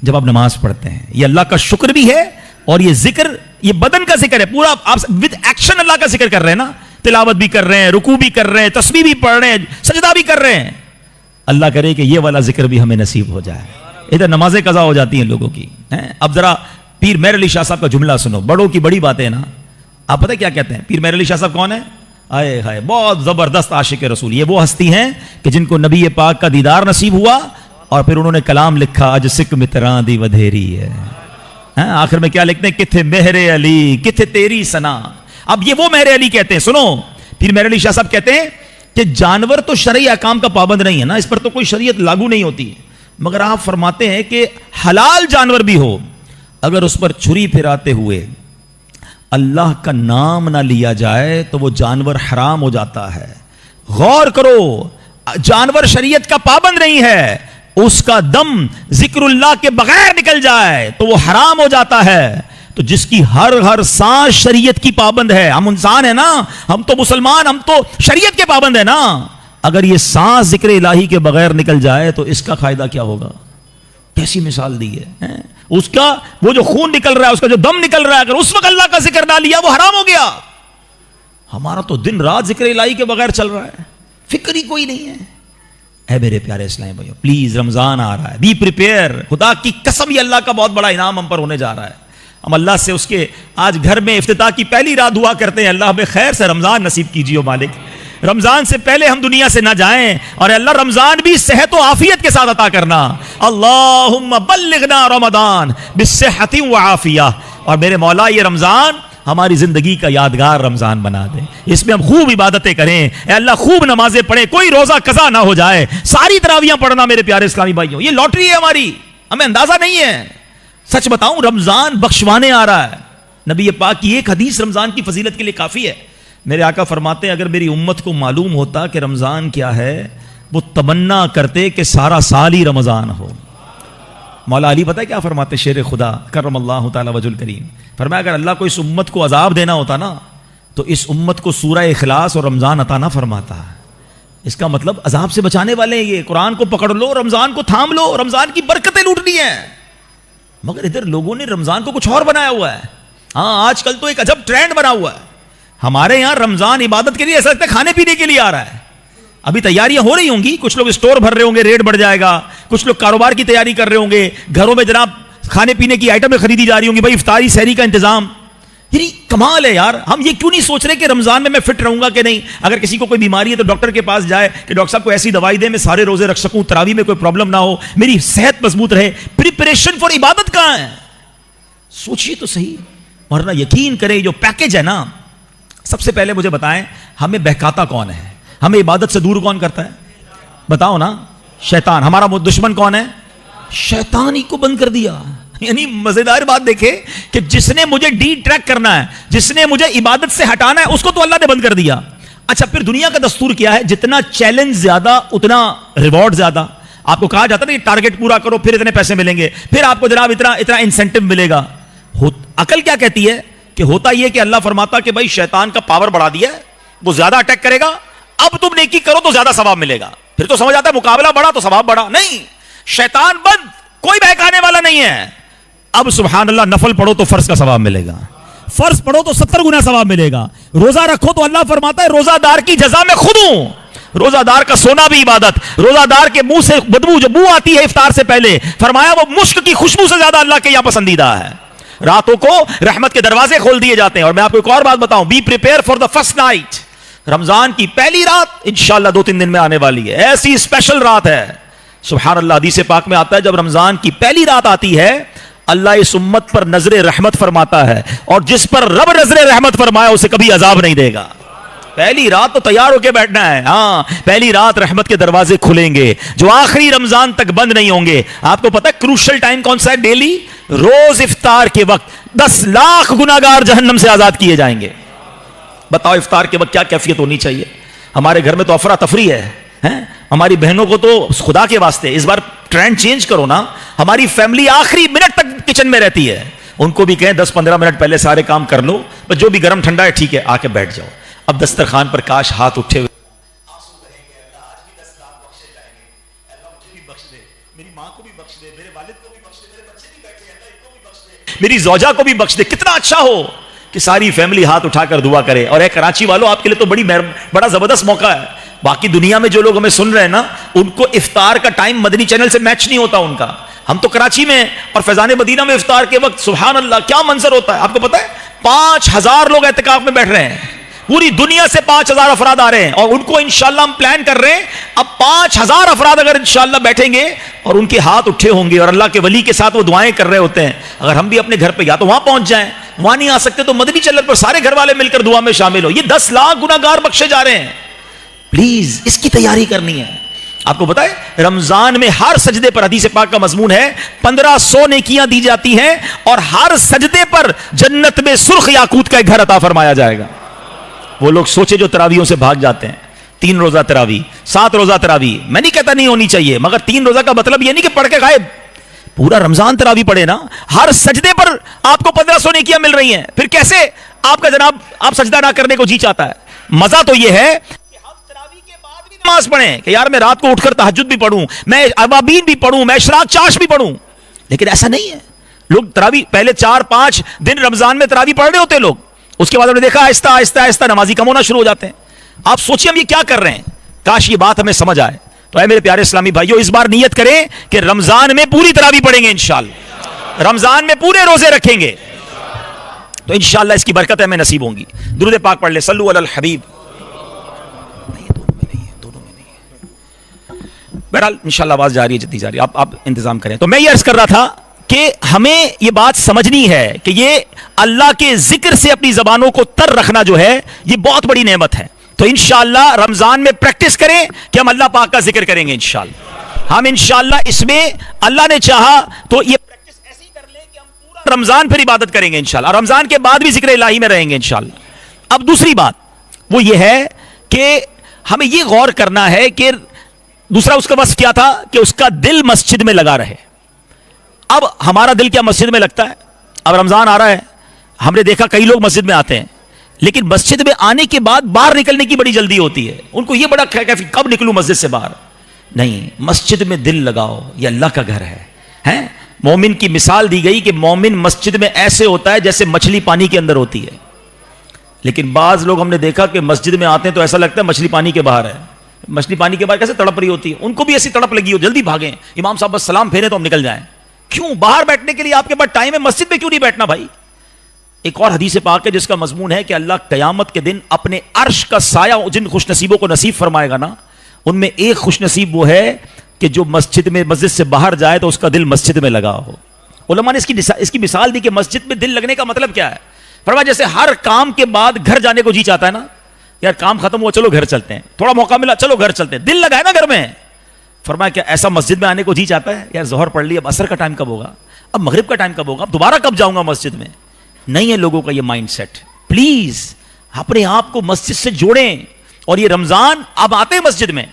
جب آپ نماز پڑھتے ہیں. یہ اللہ کا شکر بھی ہے, اور یہ ذکر, یہ بدن کا ذکر ہے پورا. آپ ود ایکشن اللہ کا ذکر کر رہے ہیں نا, تلاوت بھی کر رہے ہیں, رکوع بھی کر رہے ہیں, تسبیح بھی پڑھ رہے ہیں, سجدہ بھی کر رہے ہیں. اللہ کرے کہ یہ والا ذکر بھی ہمیں نصیب ہو جائے. ادھر نمازیں قضا ہو جاتی ہیں لوگوں کی. اب ذرا پیر مہر علی شاہ صاحب کا جملہ سنو, بڑوں کی بڑی باتیں نا. آپ پتہ کیا کہتے ہیں؟ پیر مہر علی شاہ صاحب کون ہے؟ آئے ہائے, بہت زبردست عاشق رسول. یہ وہ ہستی ہیں کہ جن کو نبی پاک کا دیدار نصیب ہوا, اور پھر انہوں نے کلام لکھا اج سکھ متراں دی ودھیری ہے. آخر میں کیا لکھتے ہیں؟ کتھے مہر علی کتھے تیری سنا. اب یہ وہ مہر علی کہتے ہیں. سنو, پیر مہر علی شاہ صاحب کہتے ہیں کہ جانور تو شرعی احکام کا پابند نہیں ہے نا, اس پر تو کوئی شریعت لاگو نہیں ہوتی, مگر آپ فرماتے ہیں کہ حلال جانور بھی ہو, اگر اس پر چھری پھراتے ہوئے اللہ کا نام نہ لیا جائے تو وہ جانور حرام ہو جاتا ہے. غور کرو, جانور شریعت کا پابند نہیں ہے, اس کا دم ذکر اللہ کے بغیر نکل جائے تو وہ حرام ہو جاتا ہے. تو جس کی ہر سانس شریعت کی پابند ہے, ہم انسان ہیں نا, ہم تو مسلمان, ہم تو شریعت کے پابند ہیں نا, اگر یہ سانس ذکر الہی کے بغیر نکل جائے تو اس کا فائدہ کیا ہوگا؟ کیسی مثال دی ہے. اس کا وہ جو خون نکل رہا ہے, اس کا جو دم نکل رہا ہے, اگر اس وقت اللہ کا ذکر نہ لیا وہ حرام ہو گیا. ہمارا تو دن رات ذکر الہی کے بغیر چل رہا ہے, فکر ہی کوئی نہیں ہے. اے میرے پیارے اسلامی بھائیو, پلیز رمضان آ رہا ہے, بی پریپیئر. خدا کی قسم یہ اللہ کا بہت بڑا انعام ہم پر ہونے جا رہا ہے. ہم اللہ سے اس کے, آج گھر میں افتتاح کی پہلی رات دعا کرتے ہیں, اللہ ہمیں خیر سے رمضان نصیب کیجیے مالک. رمضان سے پہلے ہم دنیا سے نہ جائیں، اور اللہ رمضان بھی صحت و عافیت کے ساتھ عطا کرنا. اللہم بلغنا رمضان بالصحت وعافیہ. اور میرے مولا یہ رمضان ہماری زندگی کا یادگار رمضان بنا دے. اس میں ہم خوب عبادتیں کریں، اے اللہ خوب نمازیں پڑھیں، کوئی روزہ قضا نہ ہو جائے، ساری تراویحاں پڑھنا میرے پیارے اسلامی بھائیوں. یہ لاٹری ہے ہماری، ہمیں اندازہ نہیں ہے. سچ بتاؤں رمضان بخشوانے آ رہا ہے. نبی پاک کی ایک حدیث رمضان کی فضیلت کے لیے کافی ہے. میرے آقا فرماتے ہیں اگر میری امت کو معلوم ہوتا کہ رمضان کیا ہے وہ تمنا کرتے کہ سارا سال ہی رمضان ہو. مولا علی پتہ ہے کیا فرماتے؟ شیر خدا کرم اللہ تعالی وجہ الکریم فرمایا اگر اللہ کو اس امت کو عذاب دینا ہوتا نا تو اس امت کو سورہ اخلاص اور رمضان عطا نہ فرماتا. اس کا مطلب عذاب سے بچانے والے ہیں یہ. قرآن کو پکڑ لو، رمضان کو تھام لو، رمضان کی برکتیں لوٹنی ہیں. مگر ادھر لوگوں نے رمضان کو کچھ اور بنایا ہوا ہے. ہاں آج کل تو ایک عجب ٹرینڈ بنا ہوا ہے. ہمارے یہاں رمضان عبادت کے لیے ایسا لگتا ہے کھانے پینے کے لیے آ رہا ہے. ابھی تیاریاں ہو رہی ہوں گی، کچھ لوگ اسٹور بھر رہے ہوں گے، ریٹ بڑھ جائے گا، کچھ لوگ کاروبار کی تیاری کر رہے ہوں گے، گھروں میں جناب کھانے پینے کی آئٹمیں خریدی جا رہی ہوں گی، بھائی افطاری سحری کا انتظام. یعنی کمال ہے یار. ہم یہ کیوں نہیں سوچ رہے کہ رمضان میں فٹ رہوں گا کہ نہیں؟ اگر کسی کو کوئی بیماری ہے تو ڈاکٹر کے پاس جائے کہ ڈاکٹر صاحب کو ایسی دوائی دے میں سارے روزے رکھ سکوں، تراویح میں کوئی پرابلم نہ ہو، میری صحت مضبوط رہے. پریپریشن فار عبادت کہاں ہے؟ سوچیے تو صحیح. ورنہ یقین کریں جو پیکج ہے نا، سب سے پہلے مجھے بتائیں ہمیں بہکاتا کون ہے؟ ہمیں عبادت سے دور کون کرتا ہے؟ بتاؤ نا. شیطان. ہمارا دشمن کون ہے؟ شیطان ہی کو بند کر دیا. یعنی مزیدار بات دیکھے کہ جس نے مجھے ڈی ٹریک کرنا ہے، جس نے مجھے عبادت سے ہٹانا ہے، اس کو تو اللہ نے بند کر دیا. اچھا پھر دنیا کا دستور کیا ہے؟ جتنا چیلنج زیادہ اتنا ریوارڈ زیادہ. آپ کو کہا جاتا ہے نا یہ ٹارگٹ پورا کرو پھر اتنے پیسے ملیں گے، پھر آپ کو جناب اتنا انسینٹو ملے گا. عقل کیا کہتی ہے کہ ہوتا یہ کہ اللہ فرماتا کہ بھائی شیطان کا پاور بڑھا دیا ہے، وہ زیادہ اٹیک کرے گا، اب تم نیکی کرو تو زیادہ ثواب ملے گا. پھر تو سمجھ آتا ہے مقابلہ بڑھا تو ثواب بڑھا. نہیں، شیطان بند، کوئی بہکانے والا نہیں ہے. اب سبحان اللہ نفل پڑھو تو فرض کا ثواب ملے گا، فرض پڑھو تو 70 گنا ثواب ملے گا. روزہ رکھو تو اللہ فرماتا ہے روزہ دار کی جزا میں خود ہوں. روزہ دار کا سونا بھی عبادت. روزہ دار کے منہ سے بدبو جو بو آتی ہے افطار سے پہلے، فرمایا وہ مشک کی خوشبو سے زیادہ اللہ کے یہاں پسندیدہ ہے. راتوں کو رحمت کے دروازے کھول دیے جاتے ہیں. اور میں آپ کو ایک اور بات بتاؤں، be prepare for the first night. Ramzan کی پہلی رات انشاءاللہ 2-3 دن میں آنے والی ہے، ایسی اسپیشل رات ہے. سبحان اللہ. حدیث پاک میں آتا ہے جب رمضان کی پہلی رات آتی ہے اللہ اس امت پر نظر رحمت فرماتا ہے، اور جس پر رب نظر رحمت فرمایا اسے کبھی عذاب نہیں دے گا. پہلی رات تو تیار ہو کے بیٹھنا ہے. ہاں پہلی رات رحمت کے دروازے کھلیں گے جو آخری رمضان تک بند نہیں ہوں گے. آپ کو پتہ ہے کروشل ٹائم کون سا ہے؟ ڈیلی روز افطار کے وقت 10 لاکھ گناہگار جہنم سے آزاد کیے جائیں گے. بتاؤ افطار کے وقت کیا کیفیت ہونی چاہیے. ہمارے گھر میں تو افراتفری ہے. ہماری بہنوں کو تو خدا کے واسطے اس بار ٹرینڈ چینج کرو نا. ہماری فیملی آخری منٹ تک کچن میں رہتی ہے. ان کو بھی کہیں 10-15 منٹ پہلے سارے کام کر لو، بس جو بھی گرم ٹھنڈا ہے ٹھیک ہے آ کے بیٹھ جاؤ. اب دسترخوان پر کاش ہاتھ اٹھے ہوئے میری زوجہ کو بھی بخش دے. کتنا اچھا ہو کہ ساری فیملی ہاتھ اٹھا کر دعا کرے. اور اے کراچی والوں آپ کے لیے تو بڑا زبردست موقع ہے. باقی دنیا میں جو لوگ ہمیں سن رہے ہیں نا ان کو افطار کا ٹائم مدنی چینل سے میچ نہیں ہوتا ان کا. ہم تو کراچی میں اور فیضان مدینہ میں افطار کے وقت سبحان اللہ کیا منظر ہوتا ہے. آپ کو پتا ہے 5000 لوگ اعتکاف میں بیٹھ رہے ہیں. پوری دنیا سے 5000 افراد آ رہے ہیں اور ان کو انشاءاللہ ہم پلان کر رہے ہیں. اب 5000 افراد اگر انشاءاللہ بیٹھیں گے اور ان کے ہاتھ اٹھے ہوں گے اور اللہ کے ولی کے ساتھ وہ دعائیں کر رہے ہوتے ہیں، اگر ہم بھی اپنے گھر پہ یا تو وہاں پہنچ جائیں، وہاں نہیں آ سکتے تو مدنی چینل پر سارے گھر والے مل کر دعا میں شامل ہو. یہ 10 لاکھ گناہگار بخشے جا رہے ہیں. پلیز اس کی تیاری کرنی ہے. آپ کو بتائیں رمضان میں ہر سجدے پر حدیث پاک کا مضمون ہے 1500 نیکیاں دی جاتی ہیں اور ہر سجدے پر جنت میں سرخ یاقوت کا ایک گھر عطا فرمایا جائے گا. وہ لوگ سوچے جو تراویحوں سے بھاگ جاتے ہیں، 3 روزہ تراویح، 7 روزہ تراویح. میں نہیں کہتا نہیں ہونی چاہیے، مگر 3 روزہ کا مطلب یہ نہیں کہ پڑھ کے غائب. پورا رمضان تراویح پڑھے نا، ہر سجدے پر آپ کو 1500 نیکیاں مل رہی ہیں. پھر کیسے آپ کا جناب آپ سجدہ نہ کرنے کو جی چاہتا ہے. مزہ تو یہ ہے کہ ہم تراویح کے بعد بھی نماز پڑھیں کہ یار میں رات کو اٹھ کر تہجد بھی پڑھوں، میں اوابین بھی پڑھوں، میں اشراق چاش بھی پڑھوں. لیکن ایسا نہیں ہے. لوگ تراویح پہلے 4-5 دن رمضان میں تراویح پڑھ رہے ہوتے لوگ، اس کے بعد ہم نے دیکھا آہستہ آہستہ آہستہ نمازی کم ہونا شروع ہو جاتے ہیں. آپ سوچیے ہم یہ کیا کر رہے ہیں. کاش یہ بات ہمیں سمجھ آئے. تو اے میرے پیارے اسلامی بھائیو اس بار نیت کریں کہ رمضان میں پوری تراویح پڑھیں گے انشاءاللہ، رمضان میں پورے روزے رکھیں گے تو انشاءاللہ اس کی برکت ہمیں نصیب ہوں گی. درود پاک پڑھ لے، صلو علی الحبیب. بہرحال انشاءاللہ آواز جا رہی ہے جتنی جا رہی ہے، آپ انتظام کریں. تو میں یہ عرض کر رہا تھا کہ ہمیں یہ بات سمجھنی ہے کہ یہ اللہ کے ذکر سے اپنی زبانوں کو تر رکھنا جو ہے یہ بہت بڑی نعمت ہے. تو انشاءاللہ رمضان میں پریکٹس کریں کہ ہم اللہ پاک کا ذکر کریں گے. انشاءاللہ ہم انشاءاللہ اس میں اللہ نے چاہا تو یہ پریکٹس ایسی کر لیں کہ ہم پورا رمضان پھر عبادت کریں گے انشاءاللہ، اور رمضان کے بعد بھی ذکر الہی میں رہیں گے انشاءاللہ. اب دوسری بات وہ یہ ہے کہ ہمیں یہ غور کرنا ہے کہ دوسرا اس کا وصف کیا تھا کہ اس کا دل مسجد میں لگا رہے. اب ہمارا دل کیا مسجد میں لگتا ہے؟ اب رمضان آ رہا ہے، ہم نے دیکھا کئی لوگ مسجد میں آتے ہیں لیکن مسجد میں آنے کے بعد باہر نکلنے کی بڑی جلدی ہوتی ہے. ان کو یہ بڑا کب نکلوں مسجد سے باہر. نہیں، مسجد میں دل لگاؤ، یہ اللہ کا گھر ہے. مومن کی مثال دی گئی کہ مومن مسجد میں ایسے ہوتا ہے جیسے مچھلی پانی کے اندر ہوتی ہے. لیکن بعض لوگ ہم نے دیکھا کہ مسجد میں آتے ہیں تو ایسا لگتا ہے مچھلی پانی کے باہر ہے. مچھلی پانی کے باہر کیسے تڑپ رہی ہوتی ہے، ان کو بھی ایسی تڑپ لگی ہو جلدی بھاگیں، امام صاحب بس سلام پھیرے تو ہم نکل جائیں. کیوں؟ باہر بیٹھنے کے لیے آپ کے پاس ٹائم ہے، مسجد میں کیوں نہیں بیٹھنا بھائی؟ ایک اور حدیث پاک ہے جس کا مضمون ہے کہ اللہ قیامت کے دن اپنے عرش کا سایہ جن خوش نصیبوں کو نصیب فرمائے گا نا، ان میں ایک خوش نصیب وہ ہے کہ جو مسجد سے باہر جائے تو اس کا دل مسجد میں لگا ہو. علماء نے اس کی مثال دی کہ مسجد میں دل لگنے کا مطلب کیا ہے. فرمایا جیسے ہر کام کے بعد گھر جانے کو جی چاہتا ہے نا، یار کام ختم ہوا چلو گھر چلتے ہیں، تھوڑا موقع ملا چلو گھر چلتے ہیں، دل لگا ہے نا گھر میں. فرمایا کیا ایسا مسجد میں آنے کو جی چاہتا ہے؟ یار ظہر پڑھ لی، اب عصر کا ٹائم کب ہوگا، اب مغرب کا ٹائم کب ہوگا، اب دوبارہ کب جاؤں گا مسجد میں. نہیں ہے لوگوں کا یہ مائنڈ سیٹ. پلیز اپنے آپ کو مسجد سے جوڑیں. اور یہ رمضان اب آتے ہیں مسجد میں،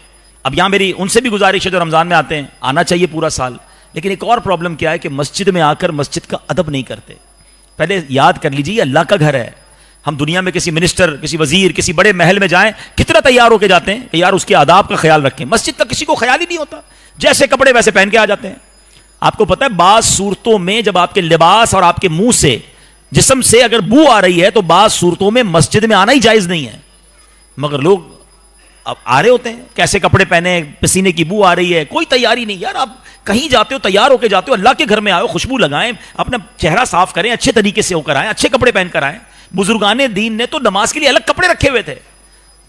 اب یہاں میری ان سے بھی گزارش ہے جو رمضان میں آتے ہیں، آنا چاہیے پورا سال. لیکن ایک اور پرابلم کیا ہے کہ مسجد میں آ کر مسجد کا ادب نہیں کرتے. پہلے یاد کر لیجیے اللہ کا گھر ہے. ہم دنیا میں کسی منسٹر، کسی وزیر، کسی بڑے محل میں جائیں کتنا تیار ہو کے جاتے ہیں کہ یار اس کے آداب کا خیال رکھیں. مسجد کا کسی کو خیال ہی نہیں ہوتا، جیسے کپڑے ویسے پہن کے آ جاتے ہیں. آپ کو پتہ ہے بعض صورتوں میں جب آپ کے لباس اور آپ کے منہ سے، جسم سے اگر بو آ رہی ہے تو بعض صورتوں میں مسجد میں آنا ہی جائز نہیں ہے. مگر لوگ اب آ رہے ہوتے ہیں کیسے کپڑے پہنے، پسینے کی بو آ رہی ہے، کوئی تیاری نہیں. یار آپ کہیں جاتے ہو تیار ہو کے جاتے ہو، اللہ کے گھر میں آئے ہو، خوشبو لگائیں، اپنا چہرہ صاف کریں، اچھے طریقے سے ہو کر آئیں، اچھے کپڑے پہن کر آئیں. بزرگان دین نے تو نماز کے لیے الگ کپڑے رکھے ہوئے تھے.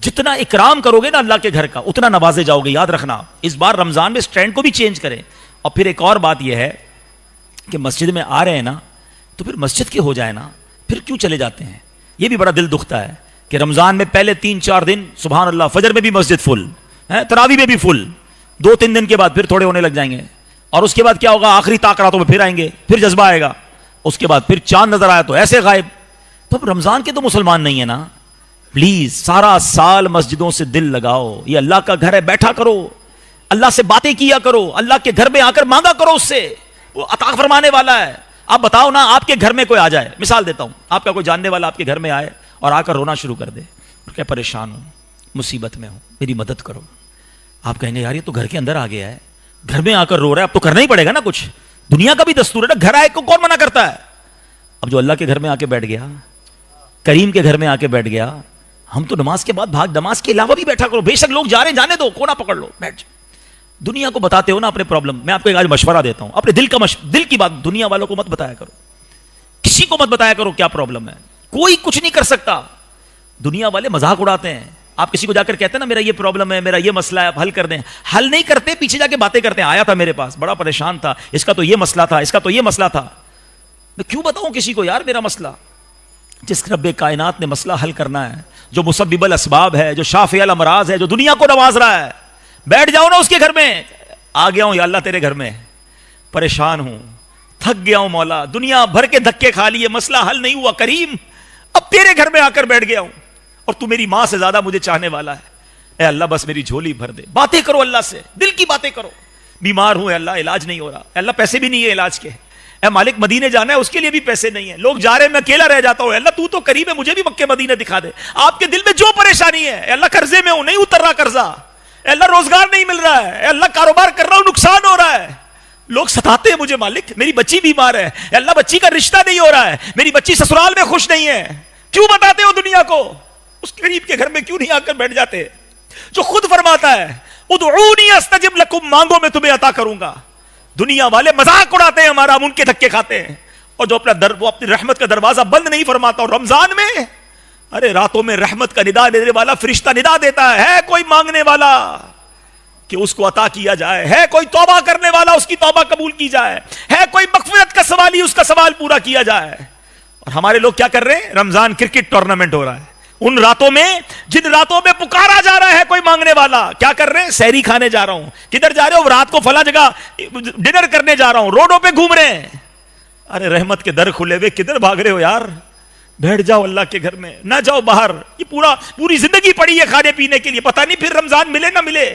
جتنا اکرام کرو گے نا اللہ کے گھر کا اتنا نوازے جاؤ گے. یاد رکھنا اس بار رمضان میں اس ٹرینڈ کو بھی چینج کریں. اور پھر ایک اور بات یہ ہے کہ مسجد میں آ رہے ہیں نا تو پھر مسجد کے ہو جائے نا، پھر کیوں چلے جاتے ہیں. یہ بھی بڑا دل دکھتا ہے کہ رمضان میں پہلے 3-4 دن سبحان اللہ فجر میں بھی مسجد فل ہے، تراویح میں بھی فل، 2-3 دن کے بعد پھر تھوڑے ہونے لگ جائیں گے. اور اس کے بعد کیا ہوگا، آخری تاکراتوں میں پھر آئیں گے، پھر جذبہ آئے گا. اس کے بعد پھر چاند نظر آیا تو ایسے غائب. تو اب رمضان کے تو مسلمان نہیں ہے نا. پلیز سارا سال مسجدوں سے دل لگاؤ. یہ اللہ کا گھر ہے، بیٹھا کرو، اللہ سے باتیں کیا کرو، اللہ کے گھر میں آ کر مانگا کرو اس سے، وہ عطا فرمانے والا ہے. آپ بتاؤ نا، آپ کے گھر میں کوئی آ جائے، مثال دیتا ہوں، آپ کا کوئی جاننے والا آپ کے گھر میں آئے اور آ کر رونا شروع کر دے کہ پریشان ہوں، مصیبت میں ہوں، میری مدد کرو. آپ کہیں گے یار یہ تو گھر کے اندر آ گیا ہے، گھر میں آ کر رو رہا ہے، اب تو کرنا ہی پڑے گا نا کچھ. دنیا کا بھی دستور ہے نا، گھر آئے کو کون منع کرتا ہے. اب جو اللہ کے گھر میں آ کے بیٹھ گیا، کریم کے گھر میں آ کے بیٹھ گیا، ہم تو نماز کے بعد نماز کے علاوہ بھی بیٹھا کرو. بے شک لوگ جا رہے ہیں، جانے دو، کونا پکڑ لو، بیٹھ جاؤ. دنیا کو بتاتے ہو نا اپنے پرابلم. میں آپ کو ایک آج مشورہ دیتا ہوں، اپنے دل کی بات دنیا والوں کو مت بتایا کرو، کسی کو مت بتایا کرو کیا پرابلم ہے. کوئی کچھ نہیں کر سکتا. دنیا والے مذاق اڑاتے ہیں. آپ کسی کو جا کر کہتے ہیں نا میرا یہ پرابلم ہے، میرا یہ مسئلہ ہے، آپ حل کر دیں. حل نہیں کرتے، پیچھے جا کے باتیں کرتے ہیں. آیا تھا میرے پاس، بڑا پریشان تھا، اس کا تو یہ مسئلہ تھا، اس کا تو یہ مسئلہ تھا. میں کیوں بتاؤں کسی کو یار میرا مسئلہ؟ جس رب کائنات نے مسئلہ حل کرنا ہے، جو مسبب الاسباب ہے، جو شافع الامراض ہے، جو دنیا کو نواز رہا ہے، بیٹھ جاؤ نا اس کے گھر میں. آ گیا ہوں یا اللہ تیرے گھر میں، پریشان ہوں، تھک گیا ہوں مولا، دنیا بھر کے دھکے کھا لیے، مسئلہ حل نہیں ہوا کریم، اب تیرے گھر میں آ کر بیٹھ گیا ہوں اور تو میری ماں سے زیادہ مجھے چاہنے والا ہے. اے اللہ بس میری جھولی بھر دے. باتیں کرو اللہ سے، دل کی باتیں کرو. بیمار ہوں اے اللہ، علاج نہیں ہو رہا، اے اللہ پیسے بھی نہیں ہے علاج کے، اے مالک مدینے جانا ہے اس کے لیے بھی پیسے نہیں ہے، لوگ جا رہے ہیں میں اکیلا رہ جاتا ہوں، اے اللہ تو تو قریب ہے، مجھے بھی مکے مدینے دکھا دے. آپ کے دل میں جو پریشانی ہے، اے اللہ قرضے میں ہوں، نہیں اتر رہا قرضہ، اے اللہ روزگار نہیں مل رہا ہے، اے اللہ کاروبار کر رہا ہوں نقصان ہو رہا ہے، لوگ ستاتے ہیں مجھے مالک، میری بچی بیمار ہے، اے اللہ بچی کا رشتہ نہیں ہو رہا ہے، میری بچی سسرال میں خوش نہیں ہے. کیوں بتاتے ہو دنیا کو؟ اس قریب کے گھر میں کیوں نہیں آ کر بیٹھ جاتے جو خود فرماتا ہے ادعونی استجب لکم، مانگو میں تمہیں عطا کروں گا. دنیا والے مذاق اڑاتے ہیں ہمارا، ہم ان کے دھکے کھاتے ہیں. اور جو وہ اپنی رحمت کا دروازہ بند نہیں فرماتا. اور رمضان میں ارے راتوں میں رحمت کا ندا دینے والا فرشتہ ندا دیتا ہے کوئی مانگنے والا؟ کہ اس کو عطا کیا جائے. ہے کوئی توبہ کرنے والا اس کی توبہ قبول کی جائے. ہے کوئی مغفرت کا سوالی اس کا سوال پورا کیا جائے. اور ہمارے لوگ کیا کر رہے ہیں؟ رمضان کرکٹ ٹورنامنٹ ہو رہا ہے. ان راتوں میں جن راتوں میں پکارا جا رہا ہے کوئی مانگنے والا, کیا کر رہے ہیں؟ سحری کھانے جا رہا ہوں. کدھر جا رہے ہو؟ رات کو فلاں جگہ ڈنر کرنے جا رہا ہوں. روڈوں پہ گھوم رہے ہیں. ارے رحمت کے در کھلے ہوئے کدھر بھاگ رہے ہو یار؟ بیٹھ جاؤ اللہ کے گھر میں, نہ جاؤ باہر. یہ پوری زندگی پڑی ہے کھانے پینے کے لیے, پتہ نہیں پھر رمضان ملے نہ ملے.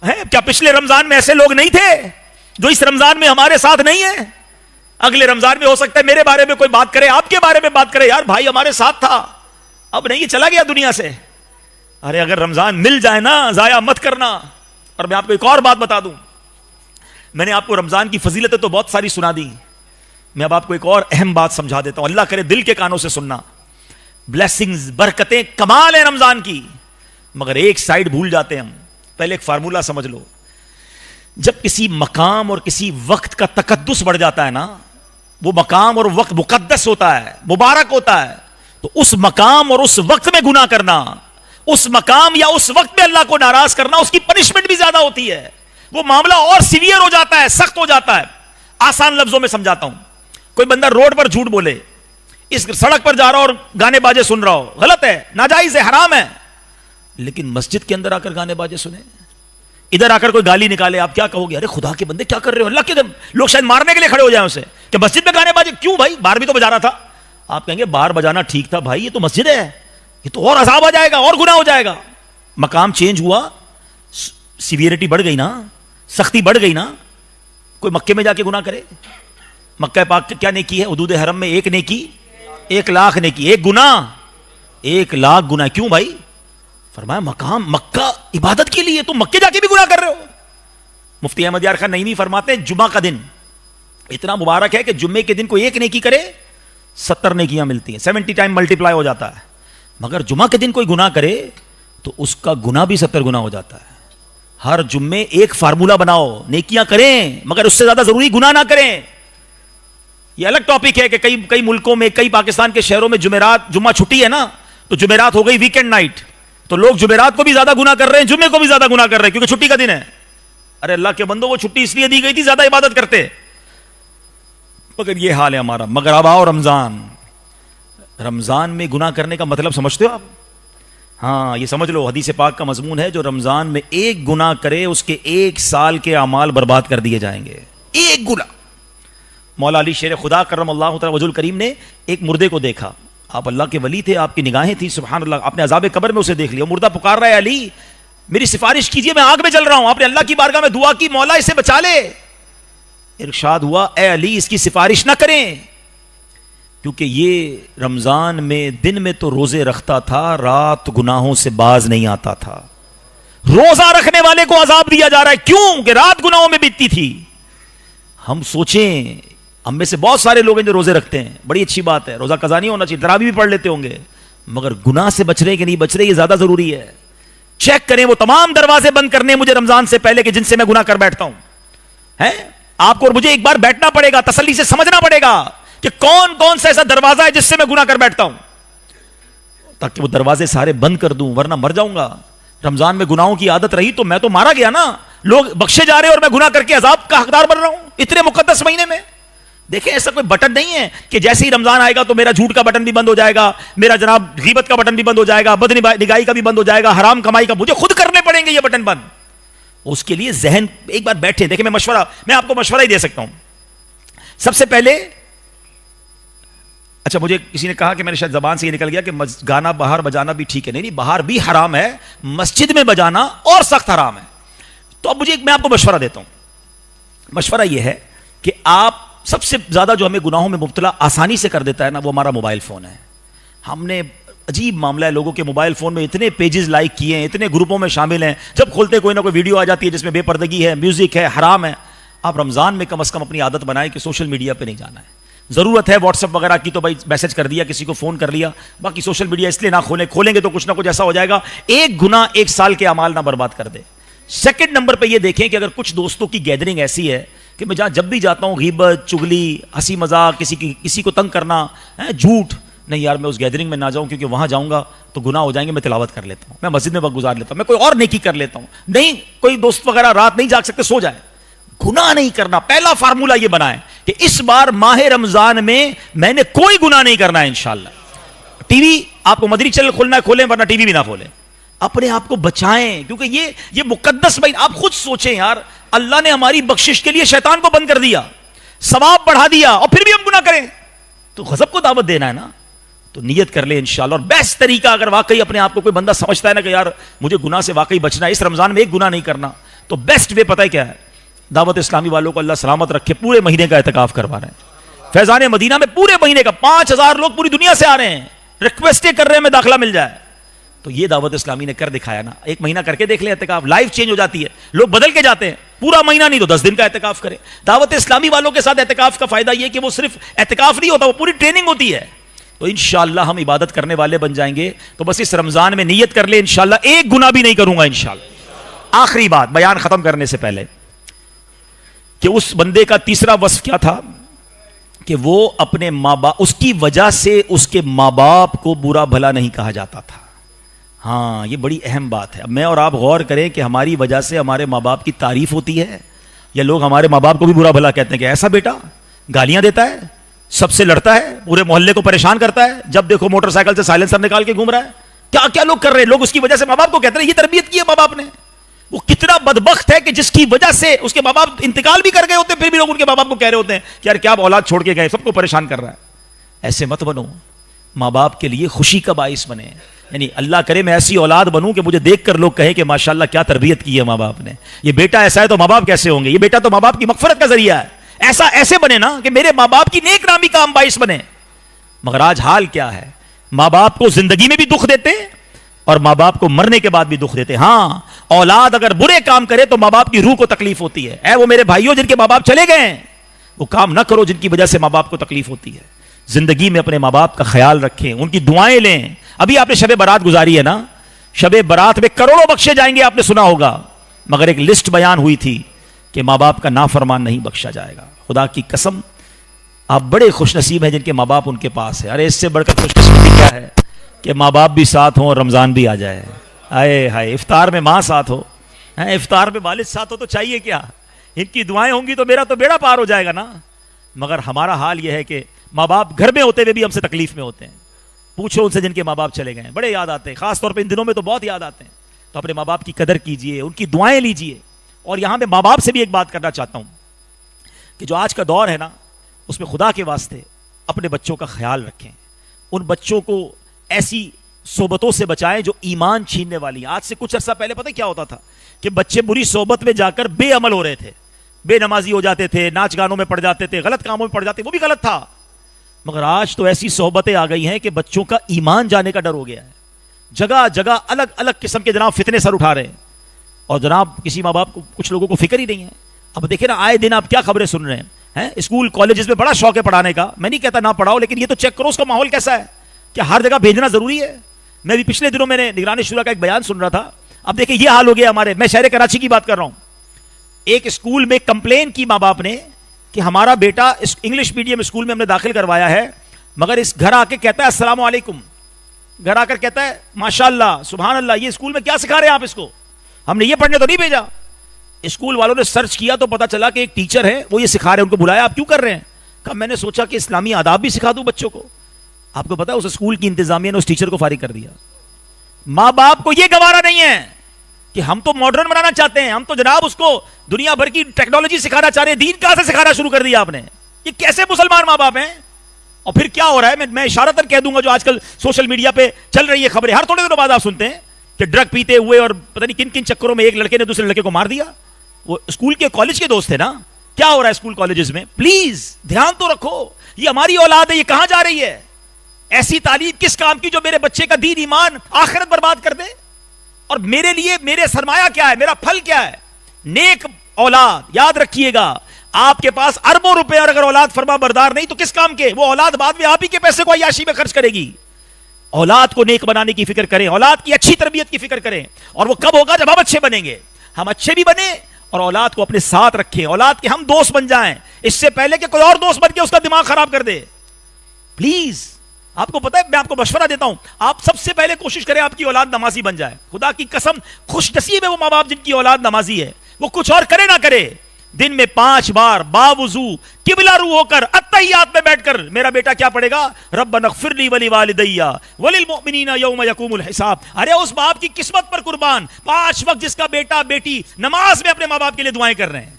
کیا پچھلے رمضان میں ایسے لوگ نہیں تھے جو اس رمضان میں ہمارے ساتھ نہیں ہیں؟ اگلے رمضان میں ہو سکتا ہے میرے بارے میں کوئی بات کرے, آپ کے بارے میں بات کرے, یار بھائی ہمارے ساتھ تھا, اب نہیں, یہ چلا گیا دنیا سے. ارے اگر رمضان مل جائے نا, ضائع مت کرنا. اور میں آپ کو ایک اور بات بتا دوں, میں نے آپ کو رمضان کی فضیلتیں تو بہت ساری سنا دی, میں اب آپ کو ایک اور اہم بات سمجھا دیتا ہوں. اللہ کرے دل کے کانوں سے سننا. بلیسنگز, برکتیں کمال ہیں رمضان کی, مگر ایک سائیڈ بھول جاتے ہیں ہم. پہلے ایک فارمولا سمجھ لو, جب کسی مقام اور کسی وقت کا تقدس بڑھ جاتا ہے نا, وہ مقام اور وقت مقدس ہوتا ہے, مبارک ہوتا ہے, تو اس مقام اور اس وقت میں گناہ کرنا, اس مقام یا اس وقت میں اللہ کو ناراض کرنا, اس کی پنشمنٹ بھی زیادہ ہوتی ہے. وہ معاملہ اور سیویئر ہو جاتا ہے, سخت ہو جاتا ہے. آسان لفظوں میں سمجھاتا ہوں, کوئی بندہ روڈ پر جھوٹ بولے, اس سڑک پر جا رہا اور گانے باجے سن رہا ہو, غلط ہے, ناجائز ہے, حرام ہے. لیکن مسجد کے اندر آ کر گانے باجے سنے, ادھر آ کر کوئی گالی نکالے, آپ کیا کہو گے؟ ارے خدا کے بندے کیا کر رہے ہو, اللہ کے دم, لوگ شاید مارنے کے لیے کھڑے ہو جائیں اسے کہ مسجد میں گانے باجے کیوں بھائی, باہر بھی تو بجا رہا تھا. آپ کہیں گے باہر بجانا ٹھیک تھا بھائی, یہ تو مسجد ہے, یہ تو اور عذاب آ جائے گا, اور گناہ ہو جائے گا. مقام چینج ہوا, سیویئرٹی بڑھ گئی نا, سختی بڑھ گئی نا. کوئی مکے میں جا کے گناہ کرے, مکہ پاک کیا نیکی ہے؟ حدود حرم میں ایک نیکی 1,00,000 نیکی, ایک گناہ 1,00,000 گناہ. کیوں بھائی؟ فرمایا مقام مکہ عبادت کے لیے, تم مکے جا کے بھی گناہ کر رہے ہو. مفتی احمد یار خان نعیمی فرماتے ہیں جمعہ کا دن اتنا مبارک ہے کہ جمعے کے دن کوئی ایک نیکی کرے 70 نیکیاں ملتی ہیں, 70 ٹائم ملٹیپلائی ہو جاتا ہے. مگر جمعہ کے دن کوئی گناہ کرے تو اس کا گناہ بھی 70 گنا ہو جاتا ہے. ہر جمعے ایک فارمولا بناؤ, نیکیاں کریں مگر اس سے زیادہ ضروری گناہ نہ کریں. یہ الگ ٹاپک ہے کہ کئی ملکوں میں, کئی پاکستان کے شہروں میں جمعہ چھٹی ہے نا, تو جمعرات ہو گئی ویکینڈ نائٹ, تو لوگ جمعرات کو بھی زیادہ گناہ کر رہے ہیں, جمعے کو بھی زیادہ گناہ کر رہے ہیں کیونکہ چھٹی کا دن ہے. ارے اللہ کے بندو, وہ چھٹی اس لیے دی گئی تھی زیادہ عبادت کرتے, مگر یہ حال ہے ہمارا. مگر اب آؤ رمضان میں گناہ کرنے کا مطلب سمجھتے ہو آپ؟ ہاں یہ سمجھ لو, حدیث پاک کا مضمون ہے, جو رمضان میں ایک گناہ کرے اس کے 1 سال کے اعمال برباد کر دیے جائیں گے. ایک گناہ. مولا علی شیر خدا کرم اللہ تعالی وجہ الکریم نے ایک مردے کو دیکھا, آپ اللہ کے ولی تھے, آپ کی نگاہیں تھی, سبحان اللہ, آپ نے عذاب قبر میں اسے دیکھ لیا. مردہ پکار رہا ہے, علی میری سفارش کیجئے, میں آگ میں جل رہا ہوں. آپ نے اللہ کی بارگاہ میں دعا کی, مولا اسے بچا لے. ارشاد ہوا, اے علی اس کی سفارش نہ کریں, کیونکہ یہ رمضان میں دن میں تو روزے رکھتا تھا, رات گناہوں سے باز نہیں آتا تھا. روزہ رکھنے والے کو عذاب دیا جا رہا ہے, کیوں کہ رات گناہوں میں بیتتی تھی. ہم سوچیں, ہم میں سے بہت سارے لوگ ہیں جو روزے رکھتے ہیں, بڑی اچھی بات ہے, روزہ قضا نہیں ہونا چاہیے, تراویح بھی پڑھ لیتے ہوں گے, مگر گناہ سے بچ رہے کہ نہیں بچ رہے, یہ زیادہ ضروری ہے. چیک کریں وہ تمام دروازے بند کرنے مجھے رمضان سے پہلے کہ جن سے میں گناہ کر بیٹھتا ہوں. آپ کو اور مجھے ایک بار بیٹھنا پڑے گا, تسلی سے سمجھنا پڑے گا کہ کون کون سا ایسا دروازہ ہے جس سے میں گناہ کر بیٹھتا ہوں, تاکہ وہ دروازے سارے بند کر دوں, ورنہ مر جاؤں گا. رمضان میں گناہوں کی عادت رہی تو میں تو مارا گیا نا, لوگ بخشے جا رہے اور میں گناہ کر کے عذاب کا حقدار بن رہا ہوں اتنے مقدس مہینے میں. دیکھیں ایسا کوئی بٹن نہیں ہے کہ جیسے ہی رمضان آئے گا تو میرا جھوٹ کا بٹن بھی بند ہو جائے گا, میرا جناب غیبت کا بٹن بھی بند ہو جائے گا, بد نگاہی کا بھی بند ہو جائے گا, حرام کمائی کا مجھے خود کرنے پڑیں گے یہ بٹن بند. اس کے لیے ذہن ایک بار بیٹھے, دیکھیں میں آپ کو مشورہ ہی دے سکتا ہوں. سب سے پہلے, اچھا مجھے کسی نے کہا کہ میرے شاید زبان سے یہ نکل گیا کہ گانا باہر بجانا بھی ٹھیک ہے. نہیں, باہر بھی حرام ہے, مسجد میں بجانا اور سخت حرام ہے. تو اب میں آپ کو مشورہ دیتا ہوں. مشورہ یہ ہے کہ آپ سب سے زیادہ جو ہمیں گناہوں میں مبتلا آسانی سے کر دیتا ہے نا, وہ ہمارا موبائل فون ہے. ہم نے عجیب معاملہ ہے, لوگوں کے موبائل فون میں اتنے پیجز لائک کیے ہیں, اتنے گروپوں میں شامل ہیں, جب کھولتے کوئی نہ کوئی ویڈیو آ جاتی ہے جس میں بے پردگی ہے, میوزک ہے, حرام ہے. آپ رمضان میں کم از کم اپنی عادت بنائیں کہ سوشل میڈیا پہ نہیں جانا ہے. ضرورت ہے واٹس ایپ وغیرہ کی تو بھائی میسج کر دیا, کسی کو فون کر لیا, باقی سوشل میڈیا اس لیے نہ کھولیں گے تو کچھ نہ کچھ ایسا ہو جائے گا, ایک گناہ 1 سال کے اعمال نہ برباد کر دے. سیکنڈ نمبر پہ یہ دیکھیں کہ اگر کچھ دوستوں کی گیدرنگ ایسی ہے کہ میں جب بھی جاتا ہوں غیبت, چگلی, ہنسی مذاق, کسی کو تنگ کرنا, جھوٹ, نہیں یار میں اس گیدرنگ میں نہ جاؤں کیونکہ وہاں جاؤں گا تو گناہ ہو جائیں گے, میں تلاوت کر لیتا ہوں, میں مسجد میں وقت گزار لیتا ہوں, میں کوئی اور نیکی کر لیتا ہوں. نہیں, کوئی دوست وغیرہ رات نہیں جاگ سکتے, سو جائے. گناہ نہیں کرنا. پہلا فارمولہ یہ بنائیں کہ اس بار ماہ رمضان میں نے کوئی گناہ نہیں کرنا ہے انشاءاللہ. ٹی وی آپ کو مدنی چینل کھولنا ہے کھولیں, ورنہ ٹی وی بھی نہ کھولیں. اپنے آپ کو بچائیں, کیونکہ یہ مقدس بھائی. آپ خود سوچیں یار, اللہ نے ہماری بخشش کے لیے شیطان کو بند کر دیا, ثواب بڑھا دیا, اور پھر بھی ہم گناہ کریں تو غضب کو دعوت دینا ہے نا. تو نیت کر لیں انشاءاللہ. اور بیسٹ طریقہ اگر واقعی اپنے آپ کو کوئی بندہ سمجھتا ہے نا کہ یار مجھے گناہ سے واقعی بچنا ہے, اس رمضان میں ایک گناہ نہیں کرنا, تو بیسٹ وے پتہ ہے کیا ہے؟ دعوت اسلامی والوں کو اللہ سلامت رکھے, پورے مہینے کا اعتکاف کروا رہے ہیں. فیضان مدینہ میں پورے مہینے کا 5000 لوگ پوری دنیا سے آ رہے ہیں, ریکویسٹیں کر رہے ہیں میں داخلہ مل جائے. تو یہ دعوت اسلامی نے کر دکھایا نا. ایک مہینہ کر کے دیکھ لیں اعتکاف, لائف چینج ہو جاتی ہے, لوگ بدل کے جاتے ہیں. پورا مہینہ نہیں تو 10 دن کا اعتکاف کریں. دعوت اسلامی والوں کے ساتھ اعتکاف کا فائدہ یہ کہ وہ صرف اعتکاف نہیں ہوتا, وہ پوری ٹریننگ ہوتی ہے. تو انشاءاللہ ہم عبادت کرنے والے بن جائیں گے. تو بس اس رمضان میں نیت کر لیں انشاءاللہ ایک گناہ بھی نہیں کروں گا انشاءاللہ. آخری بات بیان ختم کرنے سے پہلے کہ اس بندے کا تیسرا وصف کیا تھا کہ وہ اپنے ماں باپ, اس کی وجہ سے اس کے ماں باپ کو برا بھلا نہیں کہا جاتا تھا. ہاں یہ بڑی اہم بات ہے. میں اور آپ غور کریں کہ ہماری وجہ سے ہمارے ماں باپ کی تعریف ہوتی ہے, یا لوگ ہمارے ماں باپ کو بھی برا بھلا کہتے ہیں کہ ایسا بیٹا, گالیاں دیتا ہے, سب سے لڑتا ہے, پورے محلے کو پریشان کرتا ہے, جب دیکھو موٹر سائیکل سے سائلنسر نکال کے گھوم رہا ہے. کیا کیا لوگ کر رہے ہیں, لوگ اس کی وجہ سے ماں باپ کو کہتے ہیں یہ تربیت کی ہے ماں باپ نے. وہ کتنا بدبخت ہے کہ جس کی وجہ سے اس کے ماں باپ انتقال بھی کر گئے ہوتے ہیں, پھر بھی لوگ ان کے ماں باپ کو کہہ رہے ہوتے ہیں کہ یار کیا اولاد چھوڑ کے گئے, سب کو پریشان کر رہا ہے. ایسے مت بنو, ماں باپ کے لیے خوشی کا باعث بنے. یعنی اللہ کرے میں ایسی اولاد بنوں کہ مجھے دیکھ کر لوگ کہیں کہ ماشاءاللہ کیا تربیت کی ہے ماں باپ نے. یہ بیٹا ایسا ہے تو ماں باپ کیسے ہوں گے, یہ بیٹا تو ماں باپ کی مغفرت کا ذریعہ ہے. ایسے بنے نا کہ میرے ماں باپ کی نیک نامی کا ہم باعث بنے. مگر آج حال کیا ہے, ماں باپ کو زندگی میں بھی دکھ دیتے اور ماں باپ کو مرنے کے بعد بھی دکھ دیتے. ہاں اولاد اگر برے کام کرے تو ماں باپ کی روح کو تکلیف ہوتی ہے. اے وہ میرے بھائیوں جن کے ماں باپ چلے گئے ہیں, وہ کام نہ کرو جن کی وجہ سے ماں باپ کو تکلیف ہوتی ہے. زندگی میں اپنے ماں باپ کا خیال رکھیں, ان کی دعائیں لیں. ابھی آپ نے شب برات گزاری ہے نا, شب برات میں کروڑوں بخشے جائیں گے, آپ نے سنا ہوگا, مگر ایک لسٹ بیان ہوئی تھی کہ ماں باپ کا نافرمان نہیں بخشا جائے گا. خدا کی قسم آپ بڑے خوش نصیب ہیں جن کے ماں باپ ان کے پاس ہے. ارے اس سے بڑھ کر خوش قسمتی کیا ہے کہ ماں باپ بھی ساتھ ہوں اور رمضان بھی آ جائے. آئے ہائے, افطار میں ماں ساتھ ہو, افطار میں والد ساتھ ہو, تو چاہیے کیا, ان کی دعائیں ہوں گی تو میرا تو بیڑا پار ہو جائے گا نا. مگر ہمارا حال یہ ہے کہ ماں باپ گھر میں ہوتے ہوئے بھی ہم سے تکلیف میں ہوتے ہیں. پوچھو ان سے جن کے ماں باپ چلے گئے ہیں, بڑے یاد آتے ہیں, خاص طور پہ ان دنوں میں تو بہت یاد آتے ہیں. تو اپنے ماں باپ کی قدر کیجئے, ان کی دعائیں لیجئے. اور یہاں میں ماں باپ سے بھی ایک بات کرنا چاہتا ہوں کہ جو آج کا دور ہے نا, اس میں خدا کے واسطے اپنے بچوں کا خیال رکھیں. ان بچوں کو ایسی صحبتوں سے بچائیں جو ایمان چھیننے والی. آج سے کچھ عرصہ پہلے پتہ کیا ہوتا تھا کہ بچے بری صحبت میں جا کر بے عمل ہو رہے تھے, بے نمازی ہو جاتے تھے, ناچ گانوں میں پڑ جاتے تھے, غلط کاموں میں پڑ جاتے, وہ بھی غلط تھا. مگر آج تو ایسی صحبتیں آ گئی ہیں کہ بچوں کا ایمان جانے کا ڈر ہو گیا ہے. جگہ جگہ الگ الگ قسم کے جناب فتنے سر اٹھا رہے ہیں, اور جناب کسی ماں باپ کو, کچھ لوگوں کو فکر ہی نہیں ہے. اب دیکھیں نا, آئے دن آپ کیا خبریں سن رہے ہیں. اسکول کالجز میں بڑا شوق ہے پڑھانے کا, میں نہیں کہتا نہ پڑھاؤ, لیکن یہ تو چیک کرو اس کا ماحول کیسا ہے, کہ ہر جگہ بھیجنا ضروری ہے. میں بھی پچھلے دنوں میں نے نگران شورا کا ایک بیان سن رہا تھا. اب دیکھیں یہ حال ہو گیا ہمارے, میں شہر کراچی کی بات کر رہا ہوں. ایک اسکول میں کمپلین کی ماں باپ نے کہ ہمارا بیٹا انگلش میڈیم اسکول میں ہم نے داخل کروایا ہے, مگر اس گھر آ کے کہتا ہے السلام علیکم, گھر آ کر کہتا ہے ماشاءاللہ سبحان اللہ, یہ اسکول میں کیا سکھا رہے ہیں آپ اس کو, ہم نے یہ پڑھنے تو نہیں بھیجا. اسکول والوں نے سرچ کیا تو پتا چلا کہ ایک ٹیچر ہے, وہ یہ سکھا رہے ہیں. ان کو بلایا, آپ کیوں کر رہے ہیں؟ کہا میں نے سوچا کہ اسلامی آداب بھی سکھا دوں بچوں کو. آپ کو پتا ہے اس اسکول کی انتظامیہ نے اس ٹیچر کو فارغ کر دیا. ماں باپ کو یہ گوارا نہیں ہے کہ ہم تو ماڈرن بنانا چاہتے ہیں, ہم تو جناب اس کو دنیا بھر کی ٹیکنالوجی سکھانا چاہ رہے ہیں, دین کہاں سے سکھانا شروع کر دیا آپ نے. یہ کیسے مسلمان ماں باپ ہیں؟ اور پھر کیا ہو رہا ہے, میں اشارتاً کہہ دوں گا, جو آج کل سوشل میڈیا پہ چل رہی ہے خبریں, ہر تھوڑے دنوں بعد آپ سنتے ہیں کہ ڈرگ پیتے ہوئے اور پتہ نہیں کن کن چکروں میں ایک لڑکے نے دوسرے لڑکے کو مار دیا. وہ اسکول کے کالج کے دوست تھے نا. کیا ہو رہا ہے اسکول کالجز میں؟ پلیز دھیان تو رکھو, یہ ہماری اولاد ہے, یہ کہاں جا رہی ہے؟ ایسی تعلیم کس کام کی جو میرے بچے کا دین ایمان آخرت برباد کر دے. اور میرے لیے میرے سرمایہ کیا ہے, میرا پھل کیا ہے؟ نیک اولاد. یاد رکھیے گا, آپ کے پاس اربوں روپے, اور اگر اولاد فرما بردار نہیں تو کس کام کے؟ وہ اولاد بعد میں آپ ہی کے پیسے کو عیاشی میں خرچ کرے گی. اولاد کو نیک بنانے کی فکر کریں, اولاد کی اچھی تربیت کی فکر کریں. اور وہ کب ہوگا؟ جب ہم اچھے بنیں گے. ہم اچھے بھی بنیں اور اولاد کو اپنے ساتھ رکھیں, اولاد کے ہم دوست بن جائیں, اس سے پہلے کہ کوئی اور دوست بن کے اس کا دماغ خراب کر دے. پلیز آپ کو پتا ہے، میں آپ کو مشورہ دیتا ہوں، آپ سب سے پہلے کوشش کریں آپ کی اولاد نمازی بن جائے. خدا کی قسم خوش نصیب ہے وہ ماں باپ جن کی اولاد نمازی ہے. وہ کچھ اور کرے نہ کرے، دن میں 5 بار باوضو قبلہ رو ہو کر اتحیات میں بیٹھ کر میرا بیٹا کیا پڑھے گا؟ ربنا اغفر لی ولوالدی وللمؤمنین یوم یقوم الحساب. ارے اس باپ کی قسمت پر قربان، 5 وقت جس کا بیٹا بیٹی نماز میں اپنے ماں باپ کے لیے دعائیں کر رہے ہیں.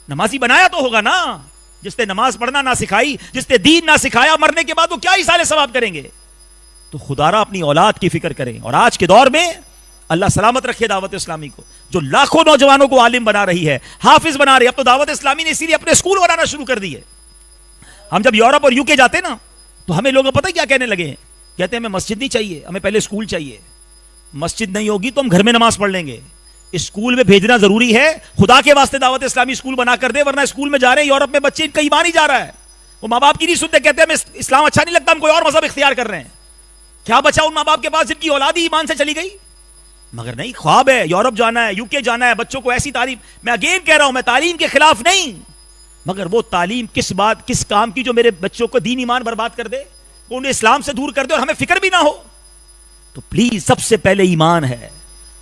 نمازی بنایا تو ہوگا نا. جس نے نماز پڑھنا نہ سکھائی، جس نے دین نہ سکھایا، مرنے کے بعد وہ کیا اصالہ ثواب کریں گے؟ تو خدا را اپنی اولاد کی فکر کریں. اور آج کے دور میں اللہ سلامت رکھے دعوت اسلامی کو، جو لاکھوں نوجوانوں کو عالم بنا رہی ہے، حافظ بنا رہی ہے. اب تو دعوت اسلامی نے اسی لیے اپنے اسکول بنانا شروع کر دی ہے. ہم جب یورپ اور UK جاتے نا تو ہمیں لوگ پتہ کیا کہنے لگے ہیں؟ کہتے ہیں ہمیں مسجد نہیں چاہیے، ہمیں پہلے اسکول چاہیے. مسجد نہیں ہوگی تو ہم گھر میں نماز پڑھ لیں گے. اسکول میں بھیجنا ضروری ہے. خدا کے واسطے دعوت اسلامی اسکول بنا کر دے، ورنہ اسکول میں جا رہے ہیں یورپ میں بچے، ان کا ایمان ہی جا رہا ہے. وہ ماں باپ کی نہیں سنتے، کہتے ہیں ہمیں اسلام اچھا نہیں لگتا، ہم کوئی اور مذہب اختیار کر رہے ہیں. کیا بچا ان ماں باپ کے پاس جن کی اولاد ہی ایمان سے چلی گئی؟ مگر نہیں، خواب ہے یورپ جانا ہے، UK جانا ہے، بچوں کو ایسی تعلیم. میں اگین کہہ رہا ہوں، میں تعلیم کے خلاف نہیں، مگر وہ تعلیم کس بات کس کام کی جو میرے بچوں کو دین ایمان برباد کر دے، وہ انہیں اسلام سے دور کر دے اور ہمیں فکر بھی نہ ہو. تو پلیز سب سے پہلے ایمان ہے.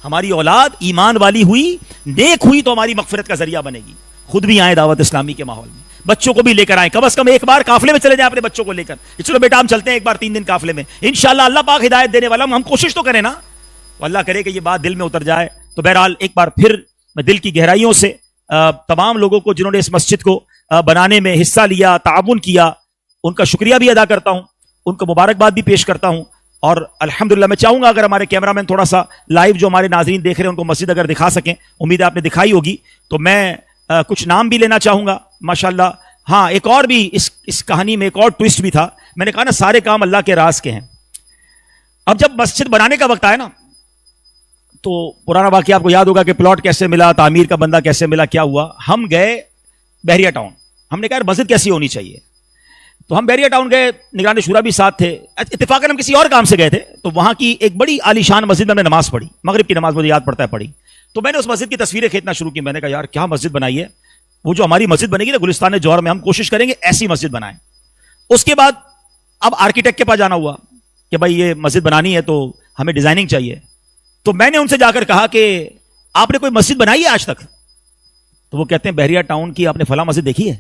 ہماری اولاد ایمان والی ہوئی، نیک ہوئی تو ہماری مغفرت کا ذریعہ بنے گی. خود بھی آئیں دعوت اسلامی کے ماحول میں، بچوں کو بھی لے کر آئیں. کم از کم ایک بار قافلے میں چلے جائیں اپنے بچوں کو لے کر. چلو بیٹا ہم چلتے ہیں ایک بار 3 دن قافلے میں، انشاءاللہ اللہ پاک ہدایت دینے والا. ہم کوشش تو کریں نا، اللہ کرے کہ یہ بات دل میں اتر جائے. تو بہرحال ایک بار پھر میں دل کی گہرائیوں سے تمام لوگوں کو جنہوں نے اس مسجد کو بنانے میں حصہ لیا، تعاون کیا، ان کا شکریہ بھی ادا کرتا ہوں، ان کو مبارکباد بھی پیش کرتا ہوں. اور الحمدللہ میں چاہوں گا اگر ہمارے کیمرہ مین تھوڑا سا لائیو جو ہمارے ناظرین دیکھ رہے ہیں ان کو مسجد اگر دکھا سکیں، امید ہے آپ نے دکھائی ہوگی. تو میں کچھ نام بھی لینا چاہوں گا ماشاءاللہ. ہاں ایک اور بھی اس کہانی میں ایک اور ٹویسٹ بھی تھا. میں نے کہا نا سارے کام اللہ کے راز کے ہیں. اب جب مسجد بنانے کا وقت آیا نا تو پرانا واقعہ آپ کو یاد ہوگا کہ پلاٹ کیسے ملا، تعمیر کا بندہ کیسے ملا، کیا ہوا. ہم گئے بحریہ ٹاؤن، ہم نے کہا مسجد کیسی ہونی چاہیے. تو ہم بحریہ ٹاؤن گئے، نگران شورا بھی ساتھ تھے. اتفاقاً ہم کسی اور کام سے گئے تھے. تو وہاں کی ایک بڑی عالی شان مسجد میں ہم نے نماز پڑھی، مغرب کی نماز مجھے یاد پڑتا ہے پڑھی. تو میں نے اس مسجد کی تصویریں کھینچنا شروع کی. میں نے کہا یار کیا مسجد بنائی ہے. وہ جو ہماری مسجد بنے گی نا گلستان جوہر میں، ہم کوشش کریں گے ایسی مسجد بنائیں. اس کے بعد اب آرکیٹیکٹ کے پاس جانا ہوا کہ بھائی یہ مسجد بنانی ہے تو ہمیں ڈیزائننگ چاہیے. تو میں نے ان سے جا کر کہا کہ آپ نے کوئی مسجد بنائی ہے آج تک؟ تو وہ کہتے ہیں بحریہ ٹاؤن کی آپ نے فلاں مسجد دیکھی ہے؟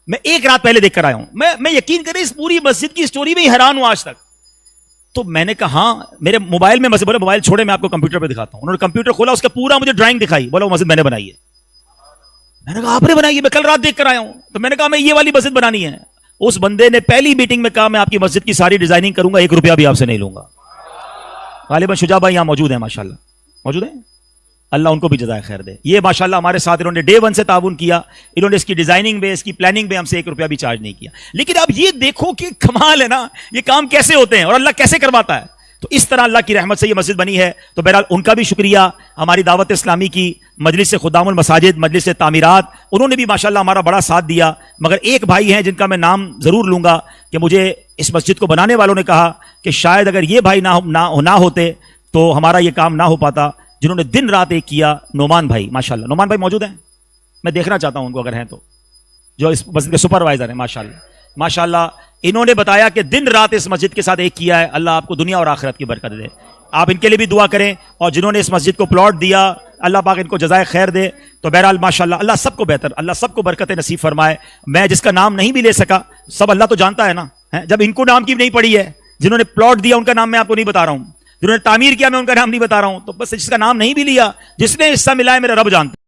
میں 1 رات پہلے دیکھ کر آیا ہوں. میں یقین کریں اس پوری مسجد کی سٹوری میں ہی حیران ہوں آج تک. تو میں نے کہا ہاں میرے موبائل میں مسجد. بولے موبائل چھوڑے میں آپ کو کمپیوٹر پہ دکھاتا ہوں. انہوں نے کمپیوٹر کھولا، اس کا پورا مجھے ڈرائنگ دکھائی. بولا وہ مسجد میں نے بنائی ہے. میں نے کہا آپ نے بنائی ہے؟ میں کل رات دیکھ کر آیا ہوں. تو میں نے کہا میں یہ والی مسجد بنانی ہے. اس بندے نے پہلی میٹنگ میں کہا میں آپ کی مسجد کی ساری ڈیزائننگ کروں گا، 1 روپیہ بھی آپ سے نہیں لوں گا. غالباً شجاع بھائی یہاں موجود ہیں، ماشاءاللہ موجود ہیں، اللہ ان کو بھی جزائے خیر دے. یہ ماشاءاللہ ہمارے ساتھ انہوں نے ڈے 1 سے تعاون کیا. انہوں نے اس کی ڈیزائننگ میں، اس کی پلاننگ میں ہم سے 1 روپیہ بھی چارج نہیں کیا. لیکن اب یہ دیکھو کہ کمال ہے نا، یہ کام کیسے ہوتے ہیں اور اللہ کیسے کرواتا ہے. تو اس طرح اللہ کی رحمت سے یہ مسجد بنی ہے. تو بہرحال ان کا بھی شکریہ. ہماری دعوت اسلامی کی مجلس خدام المساجد، مجلس تعمیرات، انہوں نے بھی ماشاءاللہ ہمارا بڑا ساتھ دیا. مگر ایک بھائی ہیں جن کا میں نام ضرور لوں گا کہ مجھے اس مسجد کو بنانے والوں نے کہا کہ شاید اگر یہ بھائی نہ ہوتے تو ہمارا یہ کام نہ ہو پاتا، جنہوں نے دن رات ایک کیا. نعمان بھائی ماشاءاللہ. نعمان بھائی موجود ہیں؟ میں دیکھنا چاہتا ہوں ان کو اگر ہیں تو، جو اس مسجد کے سپروائزر ہیں ماشاءاللہ. ماشاءاللہ انہوں نے بتایا کہ دن رات اس مسجد کے ساتھ ایک کیا ہے. اللہ آپ کو دنیا اور آخرت کی برکت دے. آپ ان کے لیے بھی دعا کریں. اور جنہوں نے اس مسجد کو پلاٹ دیا، اللہ پاک ان کو جزائے خیر دے. تو بہرحال ماشاءاللہ اللہ سب کو بہتر، اللہ سب کو برکت نصیب فرمائے. میں جس کا نام نہیں بھی لے سکا، سب اللہ تو جانتا ہے نا. جب ان کو نام کی نہیں پڑی ہے، جنہوں نے پلاٹ دیا ان کا نام میں آپ کو نہیں بتا رہا ہوں، جنہوں نے تعمیر کیا میں ان کا نام نہیں بتا رہا ہوں. تو بس جس کا نام نہیں بھی لیا، جس نے حصہ ملا ہے میرا رب جانتا ہے.